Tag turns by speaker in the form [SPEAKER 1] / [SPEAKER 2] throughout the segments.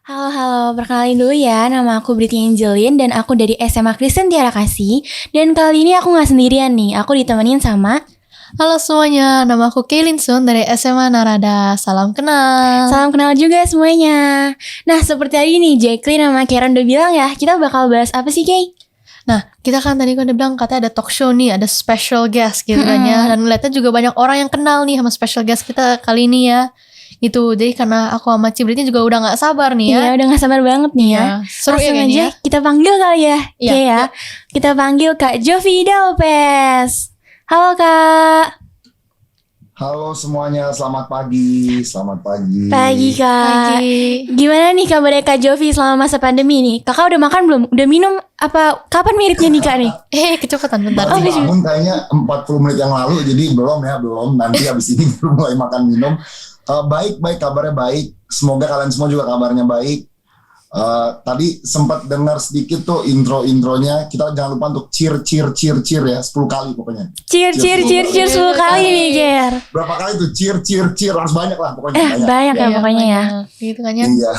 [SPEAKER 1] Halo, halo. Perkenalin dulu ya, nama aku Britney Angelin dan aku dari SMA Kristen Tiara Kasih. Dan kali ini aku gak sendirian nih, aku ditemenin sama...
[SPEAKER 2] Halo semuanya, nama aku Kaylin Sun dari SMA Narada. Salam kenal.
[SPEAKER 1] Salam kenal juga semuanya. Nah, seperti tadi nih, Jacqueline sama Karen udah bilang ya, kita bakal bahas apa sih, Kay?
[SPEAKER 2] Nah, kita kan tadi udah bilang katanya ada talk show nih, ada special guest gitu kan ya. Dan melihatnya juga banyak orang yang kenal nih sama special guest kita kali ini ya. Gitu, jadi karena aku sama Cibritnya juga udah gak sabar nih ya.
[SPEAKER 1] Iya, udah gak sabar banget nih ya.
[SPEAKER 2] Seru ya
[SPEAKER 1] Langsung
[SPEAKER 2] kayaknya
[SPEAKER 1] aja
[SPEAKER 2] ya.
[SPEAKER 1] kita panggil kali ya,
[SPEAKER 2] Iya,
[SPEAKER 1] Kay ya.
[SPEAKER 2] iya.
[SPEAKER 1] Kita panggil Kak Jovida Lopez. Halo Kak.
[SPEAKER 3] Halo semuanya, selamat pagi. Selamat pagi.
[SPEAKER 1] Pagi Kak.
[SPEAKER 2] Pagi.
[SPEAKER 1] Gimana nih kabarnya Kak Jovi selama masa pandemi nih? Kakak udah makan belum? Udah minum? Apa kapan miripnya nih Kak nih?
[SPEAKER 2] Kecepatan bentar.
[SPEAKER 3] Baru
[SPEAKER 1] Oh,
[SPEAKER 3] bangun kayaknya 40 menit yang lalu, jadi belum. Nanti habis ini baru mulai makan minum. Baik, kabarnya baik. Semoga kalian semua juga kabarnya baik. Tadi sempat dengar sedikit tuh intronya. Kita jangan lupa untuk cheer ya, 10 kali pokoknya.
[SPEAKER 1] Cheer 10 kali nih Ger.
[SPEAKER 3] Berapa kali tuh cheer, harus banyak lah pokoknya.
[SPEAKER 1] Banyak ya
[SPEAKER 2] Iya,
[SPEAKER 1] pokoknya ya.
[SPEAKER 2] Gitu kan ya.
[SPEAKER 3] Iya.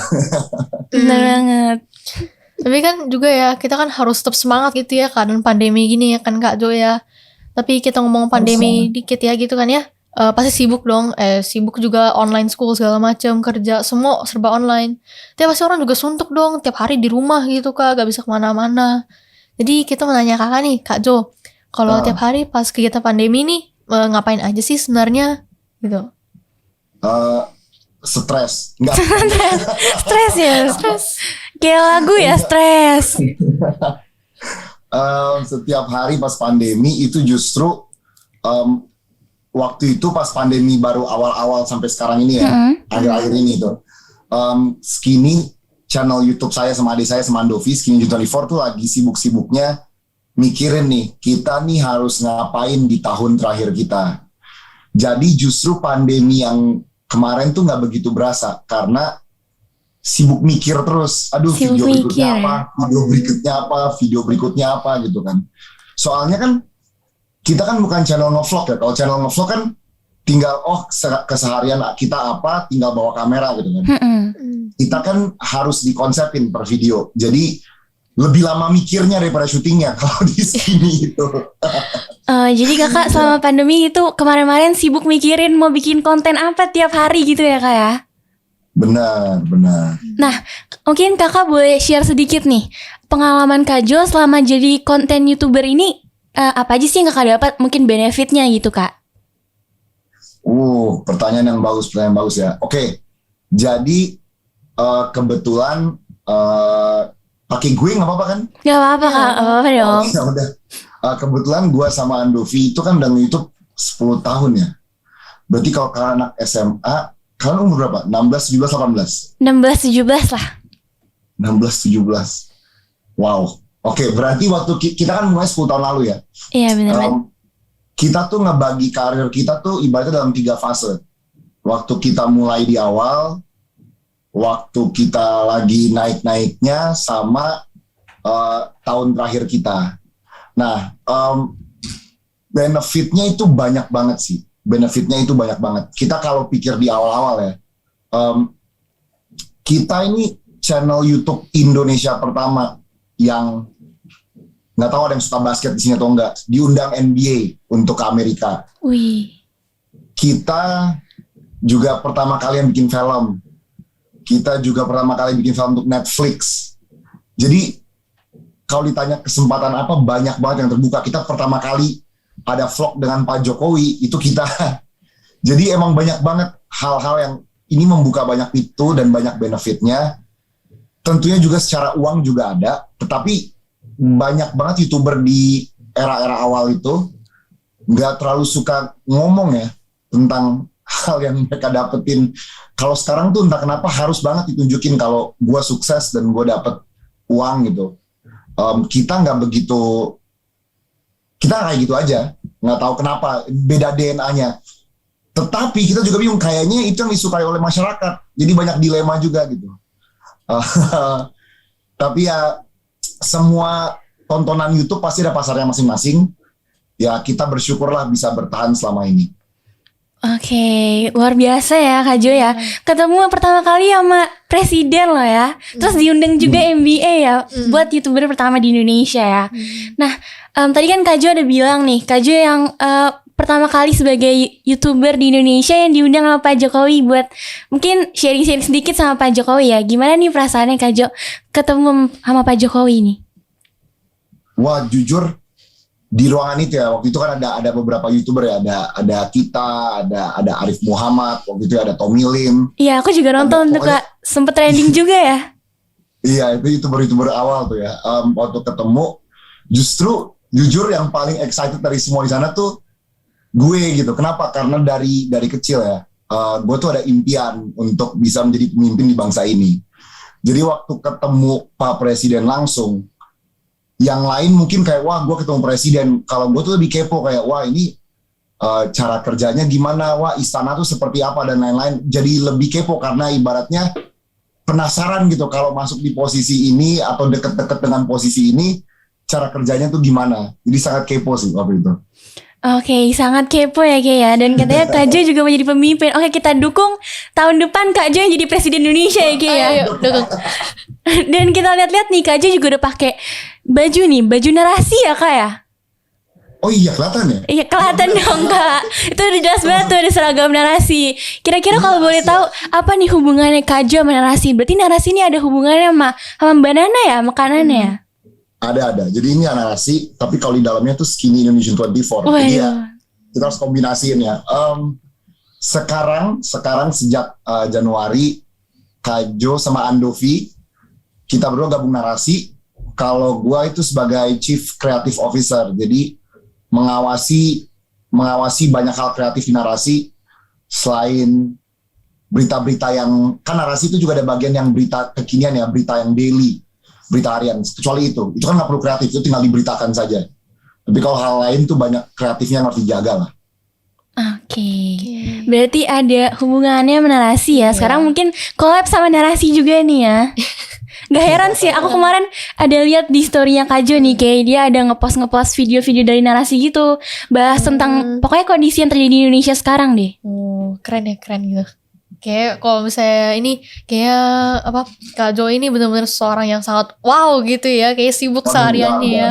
[SPEAKER 1] Bener banget.
[SPEAKER 2] Tapi kan juga ya, kita kan harus tetap semangat gitu ya keadaan pandemi gini ya kan Kak Jo ya. Tapi kita ngomong pandemi dikit ya gitu kan ya. Pasti sibuk dong, sibuk juga online school segala macam, kerja semua serba online. Tapi pasti orang juga suntuk dong, tiap hari di rumah gitu Kak, gak bisa kemana-mana. Jadi kita mau nanya Kakak nih, Kak Jo, kalau tiap hari pas kegiatan pandemi nih, ngapain aja sih sebenarnya gitu?
[SPEAKER 3] Stres. Enggak.
[SPEAKER 1] Stres ya? Kayak lagu ya, stres.
[SPEAKER 3] Setiap hari pas pandemi itu justru waktu itu pas pandemi baru awal-awal sampai sekarang ini ya, akhir-akhir ini tuh, Skinny, channel YouTube saya sama adik saya sama Andovi, Skinny 24 tuh lagi sibuk-sibuknya mikirin nih, kita nih harus ngapain di tahun terakhir kita. Jadi justru pandemi yang kemarin tuh nggak begitu berasa karena sibuk mikir terus, aduh
[SPEAKER 1] Sibuk
[SPEAKER 3] video berikutnya
[SPEAKER 1] mikir,
[SPEAKER 3] apa, video berikutnya apa gitu kan. Soalnya kan kita kan bukan channel ngevlog ya. Kalau channel ngevlog kan tinggal keseharian kita apa, tinggal bawa kamera gitu kan. Kita kan harus dikonsepin per video. Jadi lebih lama mikirnya daripada syutingnya kalau di sini itu.
[SPEAKER 1] Jadi kakak selama pandemi itu kemarin-kemarin sibuk mikirin mau bikin konten apa tiap hari gitu ya Kak ya?
[SPEAKER 3] Benar.
[SPEAKER 1] Nah, mungkin kakak boleh share sedikit nih pengalaman Kak Jo selama jadi konten YouTuber ini. Apa aja sih yang kakak dapat mungkin benefitnya gitu Kak?
[SPEAKER 3] Pertanyaan yang bagus ya. Oke, jadi kebetulan pakai gue nggak apa-apa kan?
[SPEAKER 1] Gak apa-apa Kak, gak apa-apa dong.
[SPEAKER 3] Ya udah. Kebetulan gue sama Andovi itu kan udah nge-YouTube 10 tahun ya. Berarti kalau kalian anak SMA, kalian umur berapa? 16, 17, 18?
[SPEAKER 1] 16-17 lah.
[SPEAKER 3] 16, 17. Wow. Oke, berarti waktu kita kan mulai 10 tahun lalu ya.
[SPEAKER 1] Iya benar.
[SPEAKER 3] Kita tuh ngebagi karir kita tuh ibaratnya dalam 3 fase. Waktu kita mulai di awal, waktu kita lagi naik-naiknya, sama tahun terakhir kita. Nah, benefitnya itu banyak banget sih. Kita kalau pikir di awal-awal ya, kita ini channel YouTube Indonesia pertama yang nggak tahu ada yang suka basket di sini atau enggak, diundang NBA untuk ke Amerika.
[SPEAKER 1] Wih.
[SPEAKER 3] Kita juga pertama kali yang bikin film. Kita juga pertama kali bikin film untuk Netflix. Jadi kalau ditanya kesempatan apa, banyak banget yang terbuka. Kita pertama kali ada vlog dengan Pak Jokowi, itu kita. Jadi emang banyak banget hal-hal yang ini membuka banyak pintu dan banyak benefitnya. Tentunya juga secara uang juga ada, tetapi banyak banget YouTuber di era-era awal itu nggak terlalu suka ngomong ya tentang hal yang mereka dapetin. Kalau sekarang tuh entah kenapa harus banget ditunjukin kalau gue sukses dan gue dapet uang gitu. Kita nggak begitu, kita kayak gitu aja, nggak tahu kenapa, beda DNA-nya. Tetapi kita juga bingung, kayaknya itu yang disukai oleh masyarakat, jadi banyak dilema juga gitu. Tapi ya semua tontonan YouTube pasti ada pasarnya masing-masing. Ya kita bersyukurlah bisa bertahan selama ini.
[SPEAKER 1] Oke, luar biasa ya Kak Jo ya. Ketemu pertama kali sama presiden loh ya. Terus diundang juga MBA ya buat YouTuber pertama di Indonesia ya. Nah, tadi kan Kak Jo ada bilang nih, Kak Jo yang pertama kali sebagai YouTuber di Indonesia yang diundang sama Pak Jokowi buat mungkin sharing-sharing sedikit sama Pak Jokowi ya. Gimana nih perasaannya Kak Jo ketemu sama Pak Jokowi nih?
[SPEAKER 3] Wah, jujur di ruangan itu ya, waktu itu kan ada beberapa YouTuber ya, ada kita, ada Arif Muhammad, waktu itu ada Tommy Lim.
[SPEAKER 1] Iya, aku juga nonton tuh Kak, sempet trending juga ya.
[SPEAKER 3] Iya, itu YouTuber awal tuh ya. Waktu ketemu, justru jujur yang paling excited dari semua di sana tuh gue gitu. Kenapa? Karena dari kecil ya, gue tuh ada impian untuk bisa menjadi pemimpin di bangsa ini. Jadi waktu ketemu Pak Presiden langsung, yang lain mungkin kayak wah gue ketemu presiden, kalau gue tuh lebih kepo kayak wah ini cara kerjanya gimana, wah istana tuh seperti apa dan lain-lain. Jadi lebih kepo karena ibaratnya penasaran gitu kalau masuk di posisi ini atau deket-deket dengan posisi ini cara kerjanya tuh gimana. Jadi sangat kepo sih waktu itu.
[SPEAKER 1] Oke, sangat kepo ya Kak ya. Dan katanya Kak Jo juga menjadi pemimpin. Oke, kita dukung tahun depan Kak Jo yang jadi presiden Indonesia ya Kak ya.
[SPEAKER 2] Ayo, dukung.
[SPEAKER 1] Dan kita lihat-lihat nih Kak Jo juga udah pakai baju nih, baju narasi ya Kak ya.
[SPEAKER 3] Oh iya, kelihatan ya?
[SPEAKER 1] Iya kelihatan dong Kak. Itu udah jelas banget tuh ada seragam narasi. Kira-kira kalau boleh tahu apa nih hubungannya Kak Jo sama narasi? Berarti narasi ini ada hubungannya sama Mbak Nana ya, makanannya ya?
[SPEAKER 3] Ada. Jadi ini narasi, tapi kalau di dalamnya tuh Skinny Indonesian 24. Jadi ya kita harus kombinasiin ya. Sekarang sejak Januari, Kak Jo sama Andovi, kita berdua gabung narasi. Kalau gua itu sebagai Chief Creative Officer, jadi mengawasi banyak hal kreatif di narasi. Selain berita-berita yang, kan narasi itu juga ada bagian yang berita kekinian ya, berita yang daily, berita harian. Kecuali itu kan nggak perlu kreatif, itu tinggal diberitakan saja. Tapi kalau hal lain tuh banyak kreatifnya yang harus dijaga lah.
[SPEAKER 1] Oke. Berarti ada hubungannya sama narasi ya. Sekarang mungkin collab sama narasi juga nih ya. Gak heran sih, aku kemarin ada lihat di story-nya Kak Jo nih, kayak dia ada ngepost video-video dari narasi gitu, bahas tentang pokoknya kondisi yang terjadi di Indonesia sekarang deh.
[SPEAKER 2] Keren gitu. Kayak kalau misalnya ini kayak apa, Kak Jo ini benar-benar seorang yang sangat wow gitu ya, kayak sibuk sehariannya ya.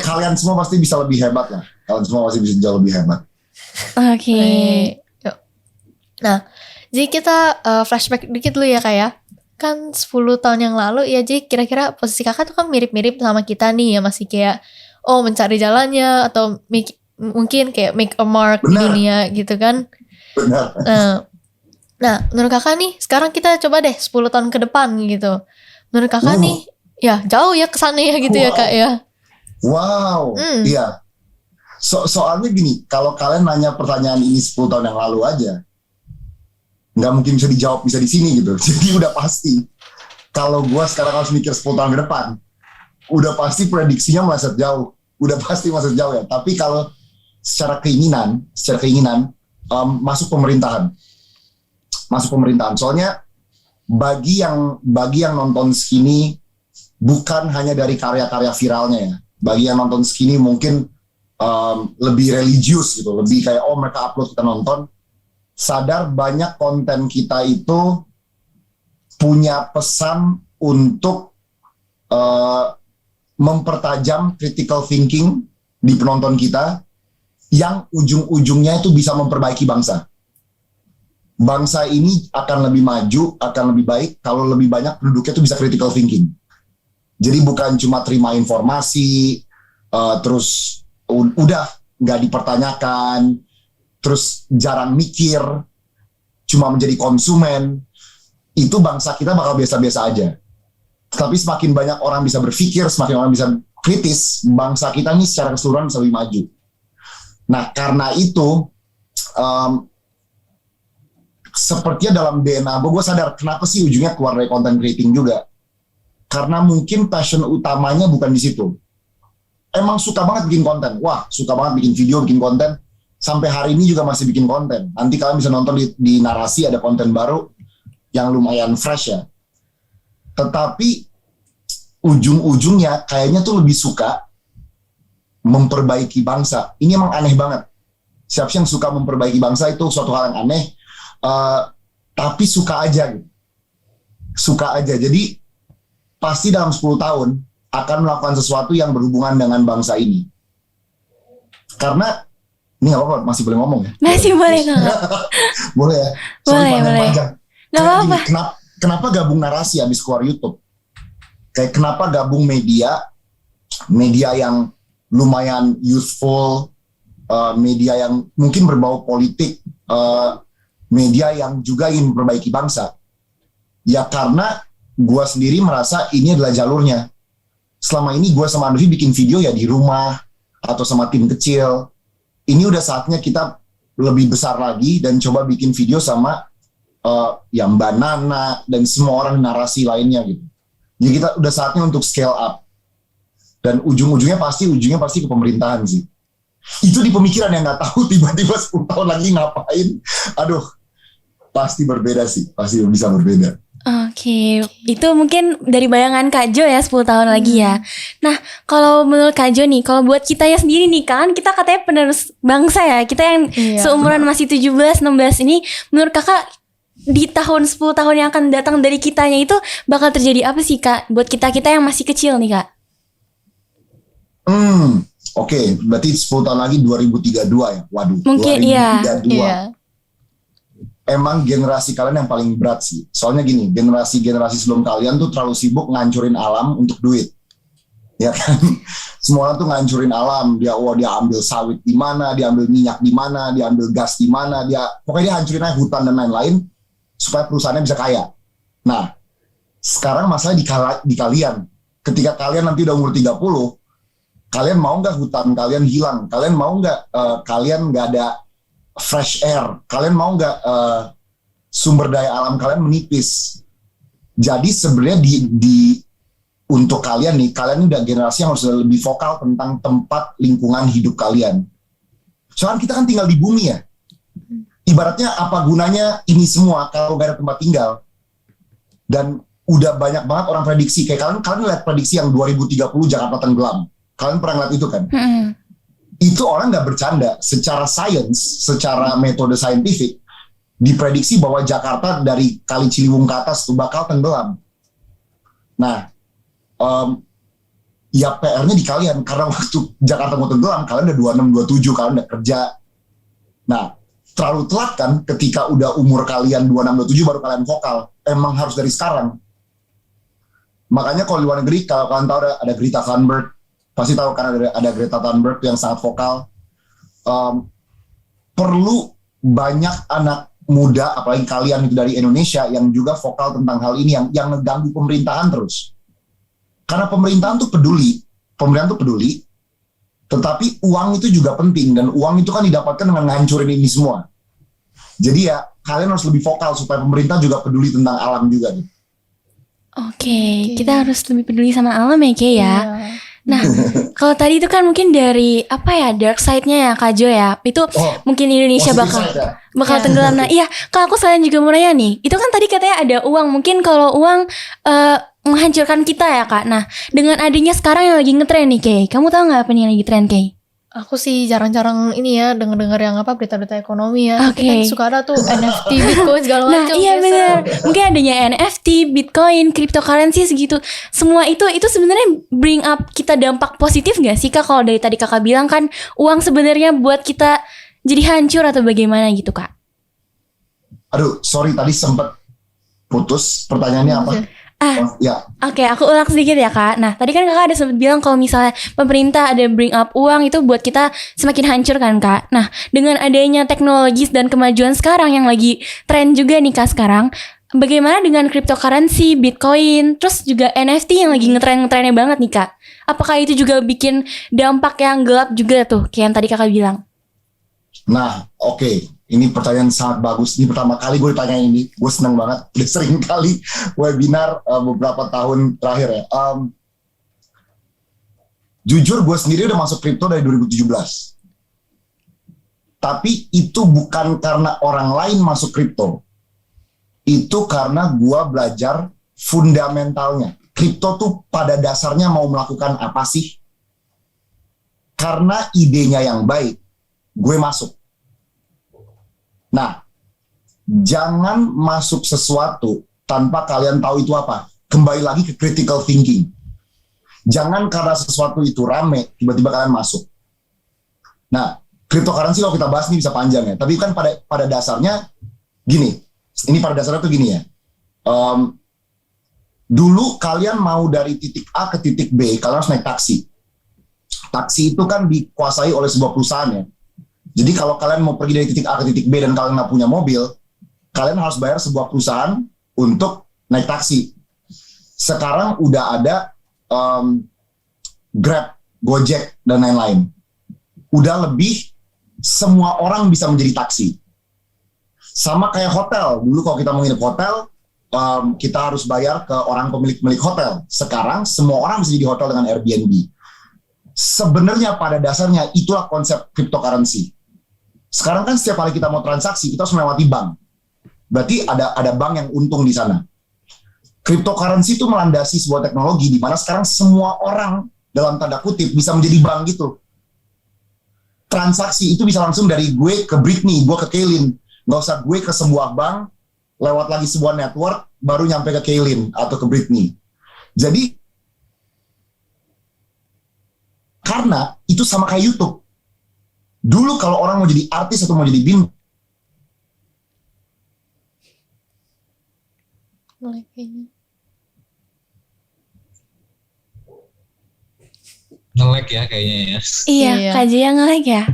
[SPEAKER 3] Kalian semua pasti bisa lebih hebat lah. Kalian semua pasti bisa jauh lebih hebat.
[SPEAKER 1] Oke.
[SPEAKER 2] Yuk. Nah, jadi kita flashback dikit dulu ya Kak ya. Kan 10 tahun yang lalu ya, jadi kira-kira posisi kakak tuh kan mirip-mirip sama kita nih ya, masih kayak mencari jalannya atau mungkin kayak make a mark di dunia gitu kan.
[SPEAKER 3] Benar.
[SPEAKER 2] Nah menurut kakak nih sekarang kita coba deh 10 tahun ke depan gitu, menurut kakak nih ya jauh ya kesana ya gitu ya Kak ya.
[SPEAKER 3] Wow. Iya. Soalnya gini, kalau kalian nanya pertanyaan ini 10 tahun yang lalu aja, nggak mungkin bisa dijawab bisa di sini gitu. Jadi udah pasti kalau gue sekarang harus mikir 10 tahun ke depan, udah pasti prediksinya meleset jauh, udah pasti meleset jauh ya. Tapi kalau secara keinginan masuk pemerintahan. Soalnya bagi yang nonton Skinny bukan hanya dari karya-karya viralnya ya. Bagi yang nonton Skinny mungkin lebih religius gitu, lebih kayak mereka upload kita nonton. Sadar banyak konten kita itu punya pesan untuk mempertajam critical thinking di penonton kita, yang ujung-ujungnya itu bisa memperbaiki bangsa. Bangsa ini akan lebih maju, akan lebih baik kalau lebih banyak penduduknya itu bisa critical thinking. Jadi bukan cuma terima informasi, terus udah nggak dipertanyakan, terus jarang mikir, cuma menjadi konsumen, itu bangsa kita bakal biasa-biasa aja. Tapi semakin banyak orang bisa berpikir, semakin orang bisa kritis, bangsa kita ini secara keseluruhan bisa lebih maju. Nah, karena itu, sepertinya dalam DNA gue sadar kenapa sih ujungnya keluar dari content creating juga. Karena mungkin passion utamanya bukan di situ. Emang suka banget bikin konten, wah suka banget bikin video, bikin konten, sampai hari ini juga masih bikin konten. Nanti kalian bisa nonton di narasi ada konten baru yang lumayan fresh ya. Tetapi ujung-ujungnya kayaknya tuh lebih suka memperbaiki bangsa. Ini emang aneh banget. Siapa sih yang suka memperbaiki bangsa, itu suatu hal yang aneh. Tapi suka aja gitu. Suka aja. Jadi pasti dalam 10 tahun akan melakukan sesuatu yang berhubungan dengan bangsa ini. Karena ini nggak apa-apa, masih boleh ngomong ya?
[SPEAKER 1] Masih boleh Kakak.
[SPEAKER 3] Boleh ya?
[SPEAKER 1] Boleh. Nggak apa-apa.
[SPEAKER 3] Kenapa gabung narasi abis keluar YouTube? Kayak kenapa gabung media yang lumayan useful, media yang mungkin berbau politik, media yang juga ingin memperbaiki bangsa. Ya karena gue sendiri merasa ini adalah jalurnya. Selama ini gue sama Andovi bikin video ya di rumah atau sama tim kecil. Ini udah saatnya kita lebih besar lagi dan coba bikin video sama yang Mbak Nana dan semua orang narasi lainnya gitu. Jadi kita udah saatnya untuk scale up. Dan ujungnya pasti ke pemerintahan sih. Itu di pemikiran yang nggak tahu tiba-tiba 10 tahun lagi ngapain. Aduh, pasti berbeda sih, pasti bisa berbeda.
[SPEAKER 1] Oke, itu mungkin dari bayangan Kak Jo ya 10 tahun lagi ya. Nah, kalau menurut Kak Jo nih, kalau buat kita ya sendiri nih kan, kita katanya penerus bangsa ya. Kita yang seumuran masih 17, 16 ini, menurut Kakak di tahun 10 tahun yang akan datang dari kitanya itu bakal terjadi apa sih Kak? Buat kita-kita yang masih kecil nih Kak.
[SPEAKER 3] Oke, berarti 10 tahun lagi 2032 ya. Waduh,
[SPEAKER 1] mungkin
[SPEAKER 3] 2032.
[SPEAKER 2] Iya.
[SPEAKER 3] Emang generasi kalian yang paling berat sih. Soalnya gini, generasi sebelum kalian tuh terlalu sibuk ngancurin alam untuk duit. Ya kan? Semua orang tuh ngancurin alam. Dia ambil sawit di mana, dia ambil minyak di mana, dia ambil gas di mana, pokoknya dia hancurin aja hutan dan lain-lain supaya perusahaannya bisa kaya. Nah, sekarang masalah di kalian. Ketika kalian nanti udah umur 30, kalian mau nggak hutan kalian hilang? Kalian mau nggak kalian nggak ada fresh air? Kalian mau nggak sumber daya alam kalian menipis? Jadi sebenarnya untuk kalian nih, kalian udah generasi yang harus lebih vokal tentang tempat lingkungan hidup kalian. Soalnya kita kan tinggal di bumi ya. Ibaratnya apa gunanya ini semua kalau nggak ada tempat tinggal? Dan udah banyak banget orang prediksi. Kayak kalian lihat prediksi yang 2030 Jakarta tenggelam. Kalian pernah lihat itu kan? Itu orang nggak bercanda. Secara sains, secara metode saintifik, diprediksi bahwa Jakarta dari Kali Ciliwung ke atas tuh bakal tenggelam. Nah, ya PR-nya di kalian. Karena waktu Jakarta mau tenggelam, kalian udah 26, 27, kalian udah kerja. Nah, terlalu telat kan ketika udah umur kalian 26, 27 baru kalian vokal. Emang harus dari sekarang. Makanya kalau di luar negeri, kalau kalian tahu ada Greta Thunberg, pasti tahu kan ada Greta Thunberg yang sangat vokal. Perlu banyak anak muda, apalagi kalian itu dari Indonesia, yang juga vokal tentang hal ini, yang ngeganggu pemerintahan terus. Karena pemerintahan tuh peduli, tetapi uang itu juga penting, dan uang itu kan didapatkan dengan ngancurin ini semua. Jadi ya kalian harus lebih vokal supaya pemerintah juga peduli tentang alam juga.
[SPEAKER 1] Oke, kita harus lebih peduli sama alam ya Kay ya. Nah, kalau tadi itu kan mungkin dari apa ya, dark side-nya ya Kak Jo ya. Itu mungkin Indonesia bakal tenggelam. Nah, iya, Kak aku sekalian juga mau nanya nih. Itu kan tadi katanya ada uang. Mungkin kalau uang menghancurkan kita ya Kak. Nah, dengan adanya sekarang yang lagi ngetren nih Kay. Kamu tahu nggak apa nih yang lagi tren Kay?
[SPEAKER 2] Aku sih jarang-jarang ini ya dengar yang berita-berita ekonomi ya.
[SPEAKER 1] Oke.
[SPEAKER 2] Kan suka ada tuh NFT, Bitcoin segala macam.
[SPEAKER 1] Nah, iya benar. Mungkin adanya NFT, Bitcoin, cryptocurrency segitu. Semua itu sebenarnya bring up kita dampak positif nggak sih Kak? Kalau dari tadi Kakak bilang kan uang sebenarnya buat kita jadi hancur atau bagaimana gitu Kak?
[SPEAKER 3] Aduh, sorry tadi sempat putus. Pertanyaannya apa? Oke,
[SPEAKER 1] aku ulang sedikit ya Kak. Nah, tadi kan Kakak ada sempat bilang kalau misalnya pemerintah ada bring up uang itu buat kita semakin hancur kan Kak. Nah, dengan adanya teknologi dan kemajuan sekarang yang lagi tren juga nih Kak sekarang, bagaimana dengan cryptocurrency, Bitcoin, terus juga NFT yang lagi ngetren-ngetrennya banget nih Kak? Apakah itu juga bikin dampak yang gelap juga tuh kayak yang tadi Kakak bilang?
[SPEAKER 3] Nah, oke. Ini pertanyaan sangat bagus. Ini pertama kali gue ditanya ini. Gue seneng banget. Udah sering kali webinar beberapa tahun terakhir ya. Jujur gue sendiri udah masuk kripto dari 2017. Tapi itu bukan karena orang lain masuk kripto. Itu karena gue belajar fundamentalnya. Kripto tuh pada dasarnya mau melakukan apa sih? Karena idenya yang baik, gue masuk. Nah, jangan masuk sesuatu tanpa kalian tahu itu apa. Kembali lagi ke critical thinking. Jangan karena sesuatu itu rame, tiba-tiba kalian masuk. Nah, cryptocurrency kalau kita bahas ini bisa panjang ya. Tapi kan pada dasarnya gini. Ini pada dasarnya tuh gini ya. Dulu kalian mau dari titik A ke titik B, kalian harus naik taksi. Taksi itu kan dikuasai oleh sebuah perusahaan ya. Jadi kalau kalian mau pergi dari titik A ke titik B dan kalian nggak punya mobil, kalian harus bayar sebuah perusahaan untuk naik taksi. Sekarang udah ada Grab, Gojek, dan lain-lain. Udah lebih, semua orang bisa menjadi taksi. Sama kayak hotel. Dulu kalau kita mau nginep hotel, kita harus bayar ke orang pemilik hotel. Sekarang semua orang bisa jadi hotel dengan Airbnb. Sebenarnya pada dasarnya itulah konsep cryptocurrency. Sekarang kan setiap kali kita mau transaksi, kita harus melewati bank. Berarti ada bank yang untung di sana. Cryptocurrency itu melandasi sebuah teknologi di mana sekarang semua orang dalam tanda kutip bisa menjadi bank gitu. Transaksi itu bisa langsung dari gue ke Britney, gue ke Kaylin. Nggak usah gue ke sebuah bank, lewat lagi sebuah network, baru nyampe ke Kaylin atau ke Britney. Jadi, karena itu sama kayak YouTube. Dulu kalau orang mau jadi artis atau mau jadi bintang,
[SPEAKER 4] nge-lag ya kayaknya ya.
[SPEAKER 1] Iya,
[SPEAKER 2] Iya.
[SPEAKER 1] Kak Jaya nge-lag ya.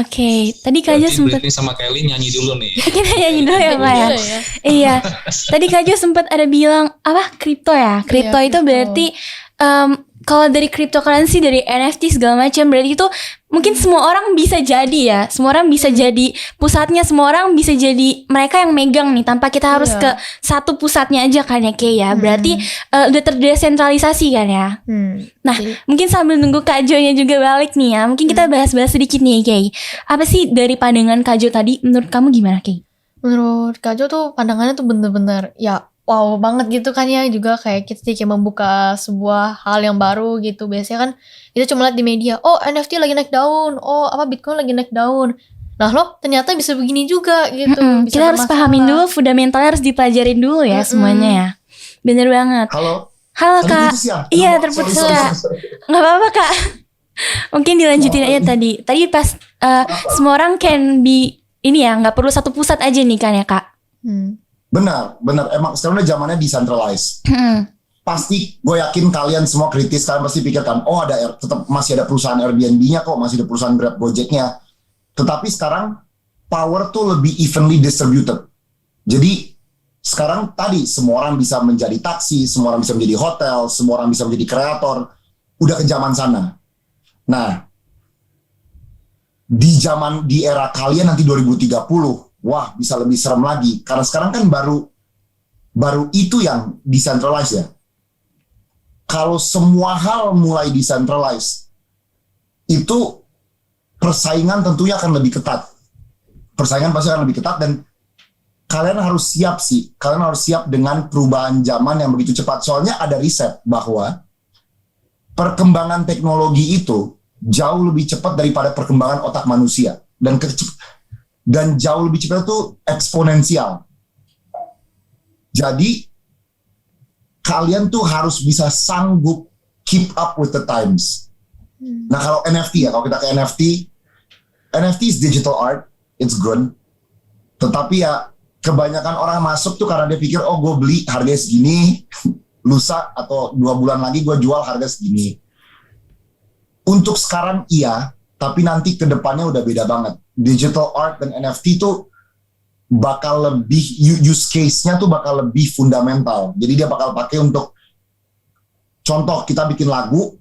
[SPEAKER 1] Oke, tadi Kak Jo
[SPEAKER 4] Berarti
[SPEAKER 1] sempat
[SPEAKER 4] Britney sama Kelly nyanyi dulu nih.
[SPEAKER 1] kita nyanyi dulu ya Pak ya.
[SPEAKER 2] Iya.
[SPEAKER 1] Iya. Tadi Kak Jo sempat ada bilang apa kripto ya? Kripto
[SPEAKER 2] Iya,
[SPEAKER 1] itu
[SPEAKER 2] kripto.
[SPEAKER 1] berarti kalau dari cryptocurrency, dari NFT segala macam, berarti itu mungkin semua orang bisa jadi ya. Semua orang bisa jadi pusatnya, semua orang bisa jadi mereka yang megang nih tanpa kita harus
[SPEAKER 2] Iya.
[SPEAKER 1] ke satu pusatnya aja kan ya Kay ya. Berarti udah terdesentralisasi kan ya. Nah,
[SPEAKER 2] Jadi-
[SPEAKER 1] mungkin sambil nunggu Kak Jo-nya juga balik nih ya, mungkin kita bahas-bahas sedikit nih Kay. Apa sih dari pandangan Kak Jo tadi, menurut kamu gimana Kay?
[SPEAKER 2] Menurut Kak Jo tuh pandangannya tuh bener-bener ya wow banget gitu kan ya, juga kayak kita kayak membuka sebuah hal yang baru gitu. Biasanya kan kita cuma lihat di media, oh NFT lagi naik daun, oh apa Bitcoin lagi naik daun. Nah loh ternyata bisa begini juga gitu. Bisa
[SPEAKER 1] Kita harus
[SPEAKER 2] bermasalah.
[SPEAKER 1] pahamin dulu, fundamentalnya harus dipelajarin dulu ya semuanya ya. Bener banget.
[SPEAKER 3] halo?
[SPEAKER 1] Halo
[SPEAKER 3] Tadi
[SPEAKER 1] Kak.
[SPEAKER 3] putus ya?
[SPEAKER 1] Iya,
[SPEAKER 3] Aduh,
[SPEAKER 1] terputus,
[SPEAKER 3] sorry.
[SPEAKER 1] Kak. Nggak apa-apa Kak. Mungkin dilanjutin aja tadi. Tadi pas semua orang can be ini ya, nggak perlu satu pusat aja nih kan ya Kak.
[SPEAKER 3] Benar. Emang sekarang udah zamannya decentralized. Pasti gue yakin kalian semua kritis, kalian pasti pikirkan, oh tetap masih ada perusahaan Airbnb-nya kok, masih ada perusahaan Grab Gojek-nya. Tetapi sekarang power tuh lebih evenly distributed. Jadi sekarang tadi semua orang bisa menjadi taksi, semua orang bisa menjadi hotel, semua orang bisa menjadi kreator. Udah ke zaman sana. Nah, di era kalian nanti 2030, wah bisa lebih serem lagi. Karena sekarang kan baru itu yang decentralized ya. Kalau semua hal mulai decentralized, itu persaingan tentunya akan lebih ketat. Persaingan pasti akan lebih ketat dan kalian harus siap sih. Kalian harus siap dengan perubahan zaman yang begitu cepat. Soalnya ada riset bahwa perkembangan teknologi itu jauh lebih cepat daripada perkembangan otak manusia. Dan jauh lebih cepat itu eksponensial. Jadi kalian tuh harus bisa sanggup keep up with the times. Nah kalau NFT ya, kalau kita ke NFT is digital art, it's good. Tetapi ya kebanyakan orang masuk tuh karena dia pikir, oh gue beli harganya segini, lusa atau 2 bulan lagi gue jual harga segini. Untuk sekarang iya, tapi nanti ke depannya udah beda banget. Digital art dan NFT tuh bakal lebih, use case-nya tuh bakal lebih fundamental. Jadi dia bakal pakai untuk, contoh kita bikin lagu,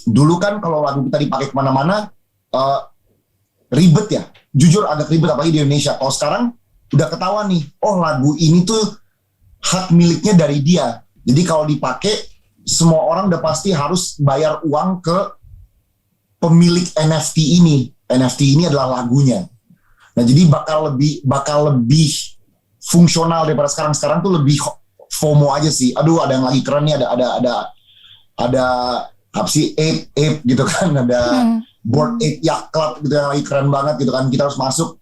[SPEAKER 3] dulu kan kalau lagu kita dipakai kemana-mana, ribet ya. Jujur agak ribet apalagi di Indonesia. Kalau sekarang udah ketahuan nih, oh lagu ini tuh hak miliknya dari dia. Jadi kalau dipakai, semua orang udah pasti harus bayar uang ke pemilik NFT ini. NFT ini adalah lagunya. Nah jadi bakal lebih fungsional daripada sekarang. Sekarang tuh lebih FOMO aja sih. Aduh ada yang lagi keren nih, ada apa sih ape gitu kan, ada Bored Ape Yacht Club gitu yang lagi keren banget gitu kan. Kita harus masuk.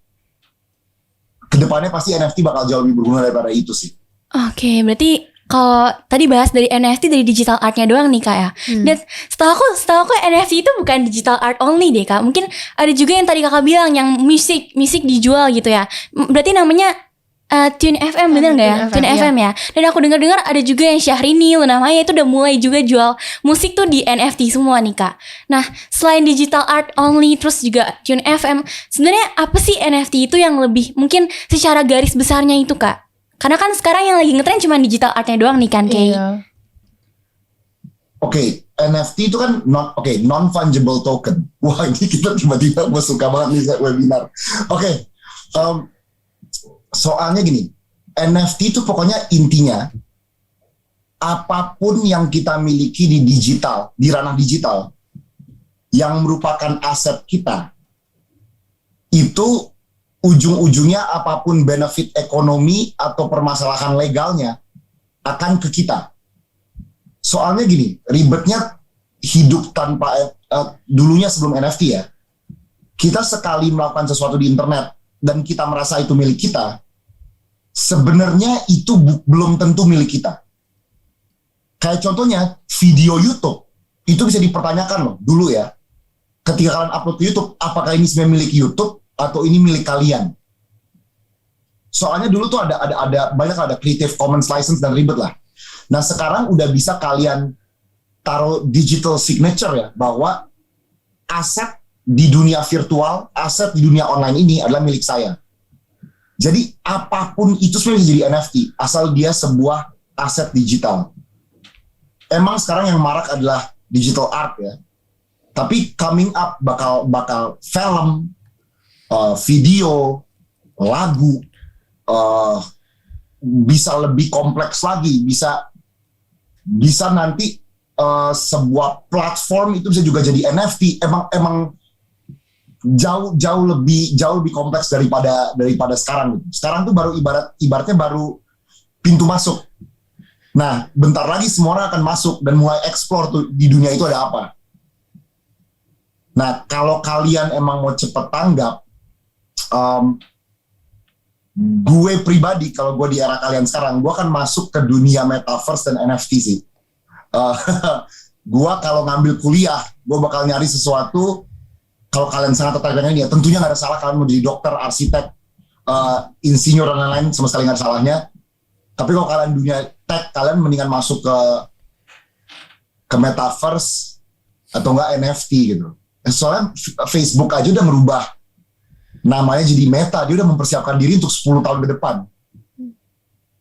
[SPEAKER 3] kedepannya pasti NFT bakal jauh lebih berguna daripada itu sih.
[SPEAKER 1] Oke, berarti kalau tadi bahas dari NFT dari digital artnya doang nih Kak ya. Dan setahu aku NFT itu bukan digital art only deh Kak. Mungkin ada juga yang tadi Kakak bilang yang musik dijual gitu ya. Berarti namanya Tune FM bener nggak ya? Tune FM ya. Dan aku dengar ada juga yang Syahrini namanya itu udah mulai juga jual musik tuh di NFT semua nih Kak. Nah selain digital art only terus juga Tune FM, sebenarnya apa sih NFT itu yang lebih mungkin secara garis besarnya itu Kak? Karena kan sekarang yang lagi ngetren cuma digital artnya doang nih kan Kay.
[SPEAKER 2] Iya.
[SPEAKER 3] Oke, NFT itu kan non fungible token. Wah ini kita tiba-tiba gue suka banget nih webinar. Oke, soalnya gini, NFT itu pokoknya intinya apapun yang kita miliki di digital, di ranah digital, yang merupakan aset kita, itu ujung-ujungnya apapun benefit ekonomi atau permasalahan legalnya akan ke kita. Soalnya gini, ribetnya hidup tanpa dulunya sebelum NFT ya. Kita sekali melakukan sesuatu di internet dan kita merasa itu milik kita, sebenarnya itu belum tentu milik kita. Kayak contohnya video YouTube, itu bisa dipertanyakan loh dulu ya. Ketika kalian upload ke YouTube, apakah ini sebenarnya milik YouTube atau ini milik kalian? Soalnya dulu tuh ada Creative Commons license dan ribet lah. Nah sekarang udah bisa kalian taruh digital signature ya, bahwa aset di dunia virtual, aset di dunia online ini adalah milik saya. Jadi apapun itu sebenarnya jadi NFT, asal dia sebuah aset digital. Emang sekarang yang marak adalah digital art ya, tapi coming up bakal film, video, lagu, bisa lebih kompleks lagi, bisa nanti sebuah platform itu bisa juga jadi NFT. Emang jauh lebih kompleks daripada sekarang. Sekarang tuh baru ibaratnya baru pintu masuk. Nah, bentar lagi semua orang akan masuk dan mulai explore tuh di dunia itu ada apa. Nah, kalau kalian emang mau cepet tanggap, gue pribadi kalau gue di era kalian sekarang, gue akan masuk ke dunia metaverse dan NFT sih. Gue kalau ngambil kuliah, gue bakal nyari sesuatu. Kalau kalian sangat tertarik dengan ini, ya tentunya nggak ada salah kalian mau jadi dokter, arsitek, insinyur dan lain-lain, sama sekali nggak ada salahnya. Tapi kalau kalian dunia tech, kalian mendingan masuk ke metaverse atau enggak NFT gitu. Soalnya Facebook aja udah merubah namanya jadi Meta, dia udah mempersiapkan diri untuk 10 tahun ke depan.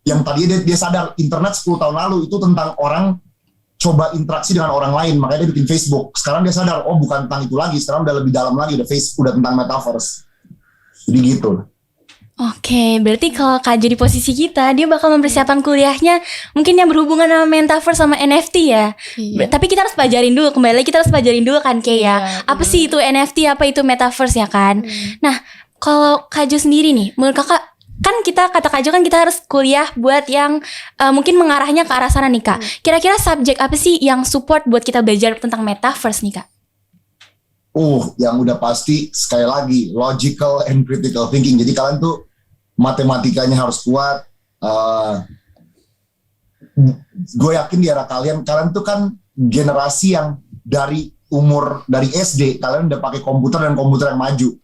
[SPEAKER 3] Yang tadinya dia sadar internet 10 tahun lalu itu tentang orang coba interaksi dengan orang lain, makanya dia bikin Facebook. Sekarang dia sadar, oh bukan tentang itu lagi, sekarang udah lebih dalam lagi, udah tentang metaverse. Jadi gitu.
[SPEAKER 1] Oke, berarti kalau Kak jadi posisi kita, dia bakal mempersiapkan kuliahnya mungkin yang berhubungan sama metaverse sama NFT ya.
[SPEAKER 2] Iya.
[SPEAKER 1] Tapi kita harus pelajarin dulu, kita harus pelajarin dulu kan Kay ya.
[SPEAKER 2] Iya,
[SPEAKER 1] Apa sih itu NFT, apa itu metaverse ya kan? Nah, kalau Kak Jo sendiri nih, menurut Kakak, kan kata Kak Jo kan kita harus kuliah buat yang mungkin mengarahnya ke arah sana nih Kak. Kira-kira subjek apa sih yang support buat kita belajar tentang metaverse nih Kak?
[SPEAKER 3] Yang udah pasti sekali lagi logical and critical thinking. Jadi kalian tuh matematikanya harus kuat. Gue yakin di era kalian tuh kan generasi yang dari SD kalian udah pakai komputer dan komputer yang maju.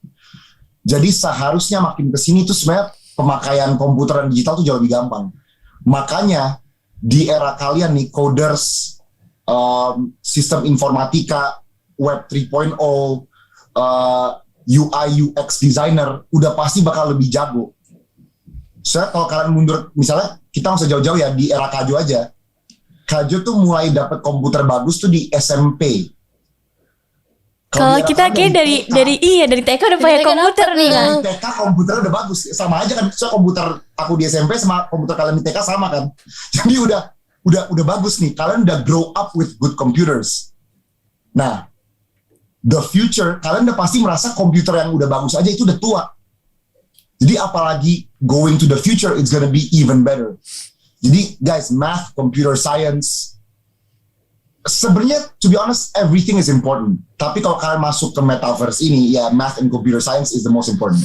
[SPEAKER 3] Jadi seharusnya makin kesini tuh sebenarnya pemakaian komputer dan digital tuh jauh lebih gampang. Makanya di era kalian nih, coders, sistem informatika, web 3.0, UI UX designer udah pasti bakal lebih jago. Soalnya kalau kalian mundur, misalnya kita nggak usah jauh-jauh ya, di era Kak Jo aja. Kak Jo tuh mulai dapat komputer bagus tuh di SMP.
[SPEAKER 1] Kalau kita kayak dari TK udah pakai komputer nih kan.
[SPEAKER 3] Dari TK komputernya udah bagus, sama aja kan. Soalnya komputer aku di SMP sama komputer kalian di TK sama kan. Jadi udah bagus nih. Kalian udah grow up with good computers. Nah, the future, kalian udah pasti merasa komputer yang udah bagus aja itu udah tua. Jadi apalagi going to the future, it's gonna be even better. Jadi guys, math, computer science, sebenarnya to be honest, everything is important. Tapi kalau kalian masuk ke metaverse ini, ya math and computer science is the most important.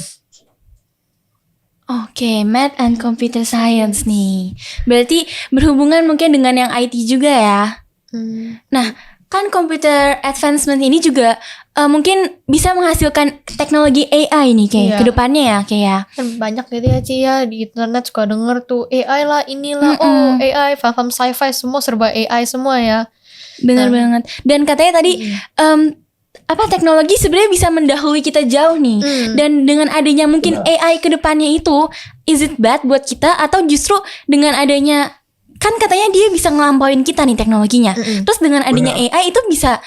[SPEAKER 1] Oke, Math and Computer Science nih. Berarti berhubungan mungkin dengan yang IT juga ya. Nah, kan computer advancement ini juga mungkin bisa menghasilkan teknologi AI nih kayak
[SPEAKER 2] Iya.
[SPEAKER 1] kedepannya ya kayak ya.
[SPEAKER 2] Kan banyak gitu ya Ci ya, di internet suka denger tuh AI lah inilah, AI, film sci-fi semua serba AI semua ya.
[SPEAKER 1] Bener banget. Dan katanya tadi teknologi sebenarnya bisa mendahului kita jauh nih. Dan dengan adanya mungkin AI ke depannya itu, is it bad buat kita atau justru dengan adanya, kan katanya dia bisa ngelampauin kita nih teknologinya. Terus dengan adanya AI itu bisa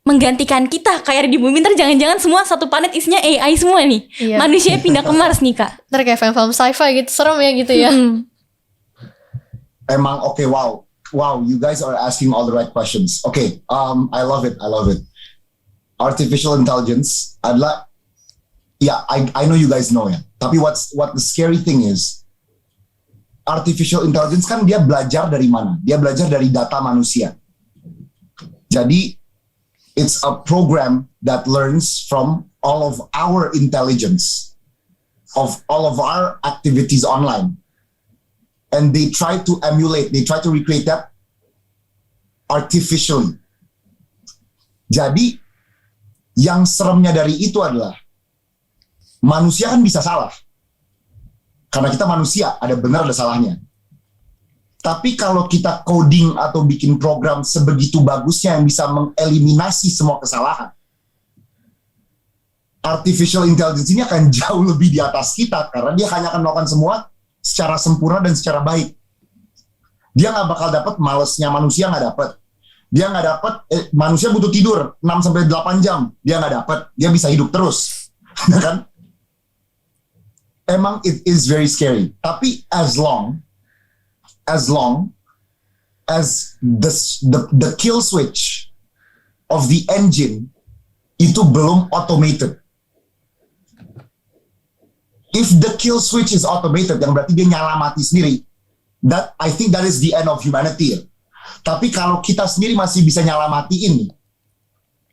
[SPEAKER 1] menggantikan kita kayak di bumi, ntar jangan-jangan semua satu planet isinya AI semua nih.
[SPEAKER 2] Iya.
[SPEAKER 1] Manusia pindah ke Mars nih Kak.
[SPEAKER 2] Ntar kayak film-film sci-fi gitu, serem ya gitu ya.
[SPEAKER 3] Emang oke, wow, you guys are asking all the right questions. Okay, I love it. Artificial intelligence adalah, I know you guys know ya. Tapi what the scary thing is, artificial intelligence kan dia belajar dari mana? Dia belajar dari data manusia. Jadi it's a program that learns from all of our intelligence, of all of our activities online. And they try to emulate, they try to recreate that artificially. Jadi yang seremnya dari itu adalah manusia kan bisa salah. Karena kita manusia, ada benar ada salahnya. Tapi kalau kita coding atau bikin program sebegitu bagusnya yang bisa mengeliminasi semua kesalahan, artificial intelligence ini akan jauh lebih di atas kita karena dia hanya akan melakukan semua secara sempurna dan secara baik. Dia nggak bakal dapat malesnya manusia, nggak dapat. Dia nggak dapat, manusia butuh tidur 6-8 jam. Dia nggak dapat, dia bisa hidup terus. Kan? Emang it is very scary. Tapi as long as the kill switch of the engine itu belum automated. If the kill switch is automated, yang berarti dia nyala mati sendiri, I think that is the end of humanity. Tapi kalau kita sendiri masih bisa nyala matiin,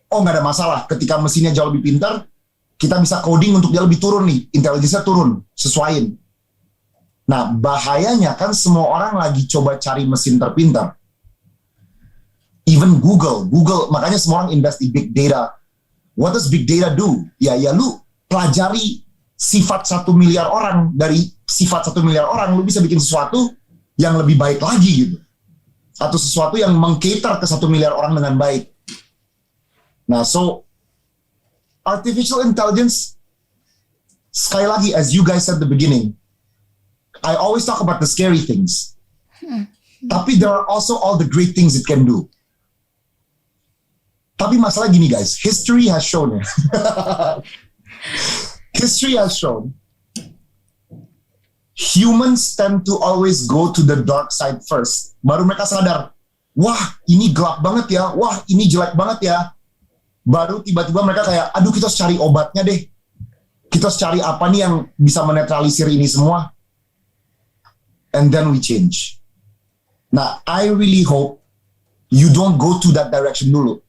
[SPEAKER 3] nggak ada masalah. Ketika mesinnya jauh lebih pintar, kita bisa coding untuk dia lebih turun nih, intelijensinya turun, sesuaiin. Nah, bahayanya kan semua orang lagi coba cari mesin terpintar. Even Google, makanya semua orang invest di big data. What does big data do? Ya lu pelajari sifat 1 miliar orang, dari sifat 1 miliar orang, lu bisa bikin sesuatu yang lebih baik lagi gitu. Atau sesuatu yang meng-cater ke 1 miliar orang dengan baik. Nah, so artificial intelligence, sekali lagi, as you guys said at the beginning, I always talk about the scary things. Tapi there are also all the great things it can do. Tapi masalah gini guys, history has shown humans tend to always go to the dark side first. Baru mereka sadar, wah ini gelap banget ya, wah ini jelek banget ya. Baru tiba-tiba mereka kayak, aduh kita harus cari obatnya deh. Kita harus cari apa nih yang bisa menetralisir ini semua. And then we change. Nah, I really hope you don't go to that direction dulu.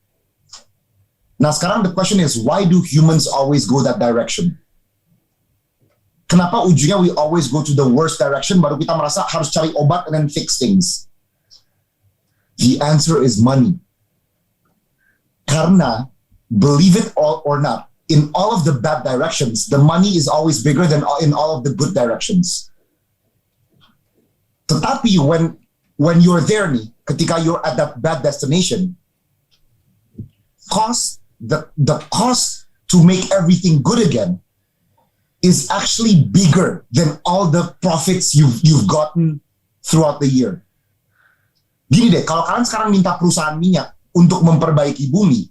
[SPEAKER 3] Nah sekarang the question is, why do humans always go that direction? Kenapa ujungnya we always go to the worst direction, baru kita merasa harus cari obat and then fix things? The answer is money. Karena, believe it or not, in all of the bad directions, the money is always bigger than in all of the good directions. Tetapi when you're there nih, ketika you're at that bad destination, the cost to make everything good again is actually bigger than all the profits you've gotten throughout the year. Gini deh, kalau kalian sekarang minta perusahaan minyak untuk memperbaiki bumi,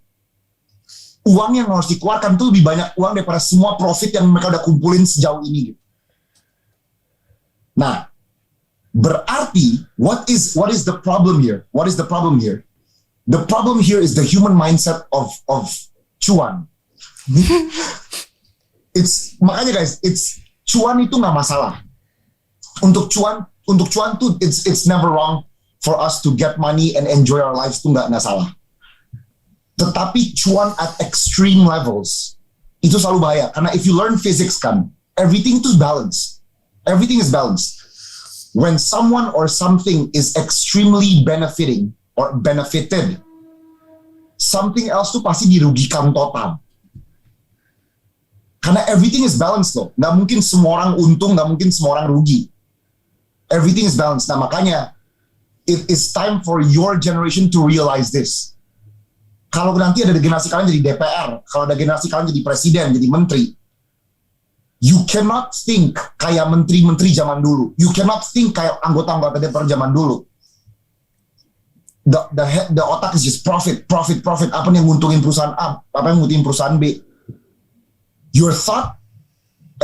[SPEAKER 3] uang yang harus dikeluarkan tuh lebih banyak uang daripada semua profit yang mereka udah kumpulin sejauh ini. Nah, berarti what is the problem here? What is the problem here? The problem here is the human mindset of cuan. Makanya guys, cuan itu nggak masalah. Untuk cuan tuh it's never wrong for us to get money and enjoy our lives, tuh nggak salah. Tetapi cuan at extreme levels itu selalu bahaya, karena if you learn physics kan, everything itu balance. Everything is balanced. When someone or something is extremely benefiting or benefited, something else tuh pasti dirugikan total. Karena everything is balanced loh. Nggak mungkin semua orang untung, nggak mungkin semua orang rugi. Everything is balanced. Nah makanya, it is time for your generation to realize this. Kalau nanti ada generasi kalian jadi DPR, kalau ada generasi kalian jadi presiden, jadi menteri, you cannot think kayak menteri-menteri zaman dulu. You cannot think kayak anggota-anggota DPR zaman dulu. The otak is just profit. Apa yang nguntungin perusahaan A, apa yang nguntungin perusahaan B. Your thought,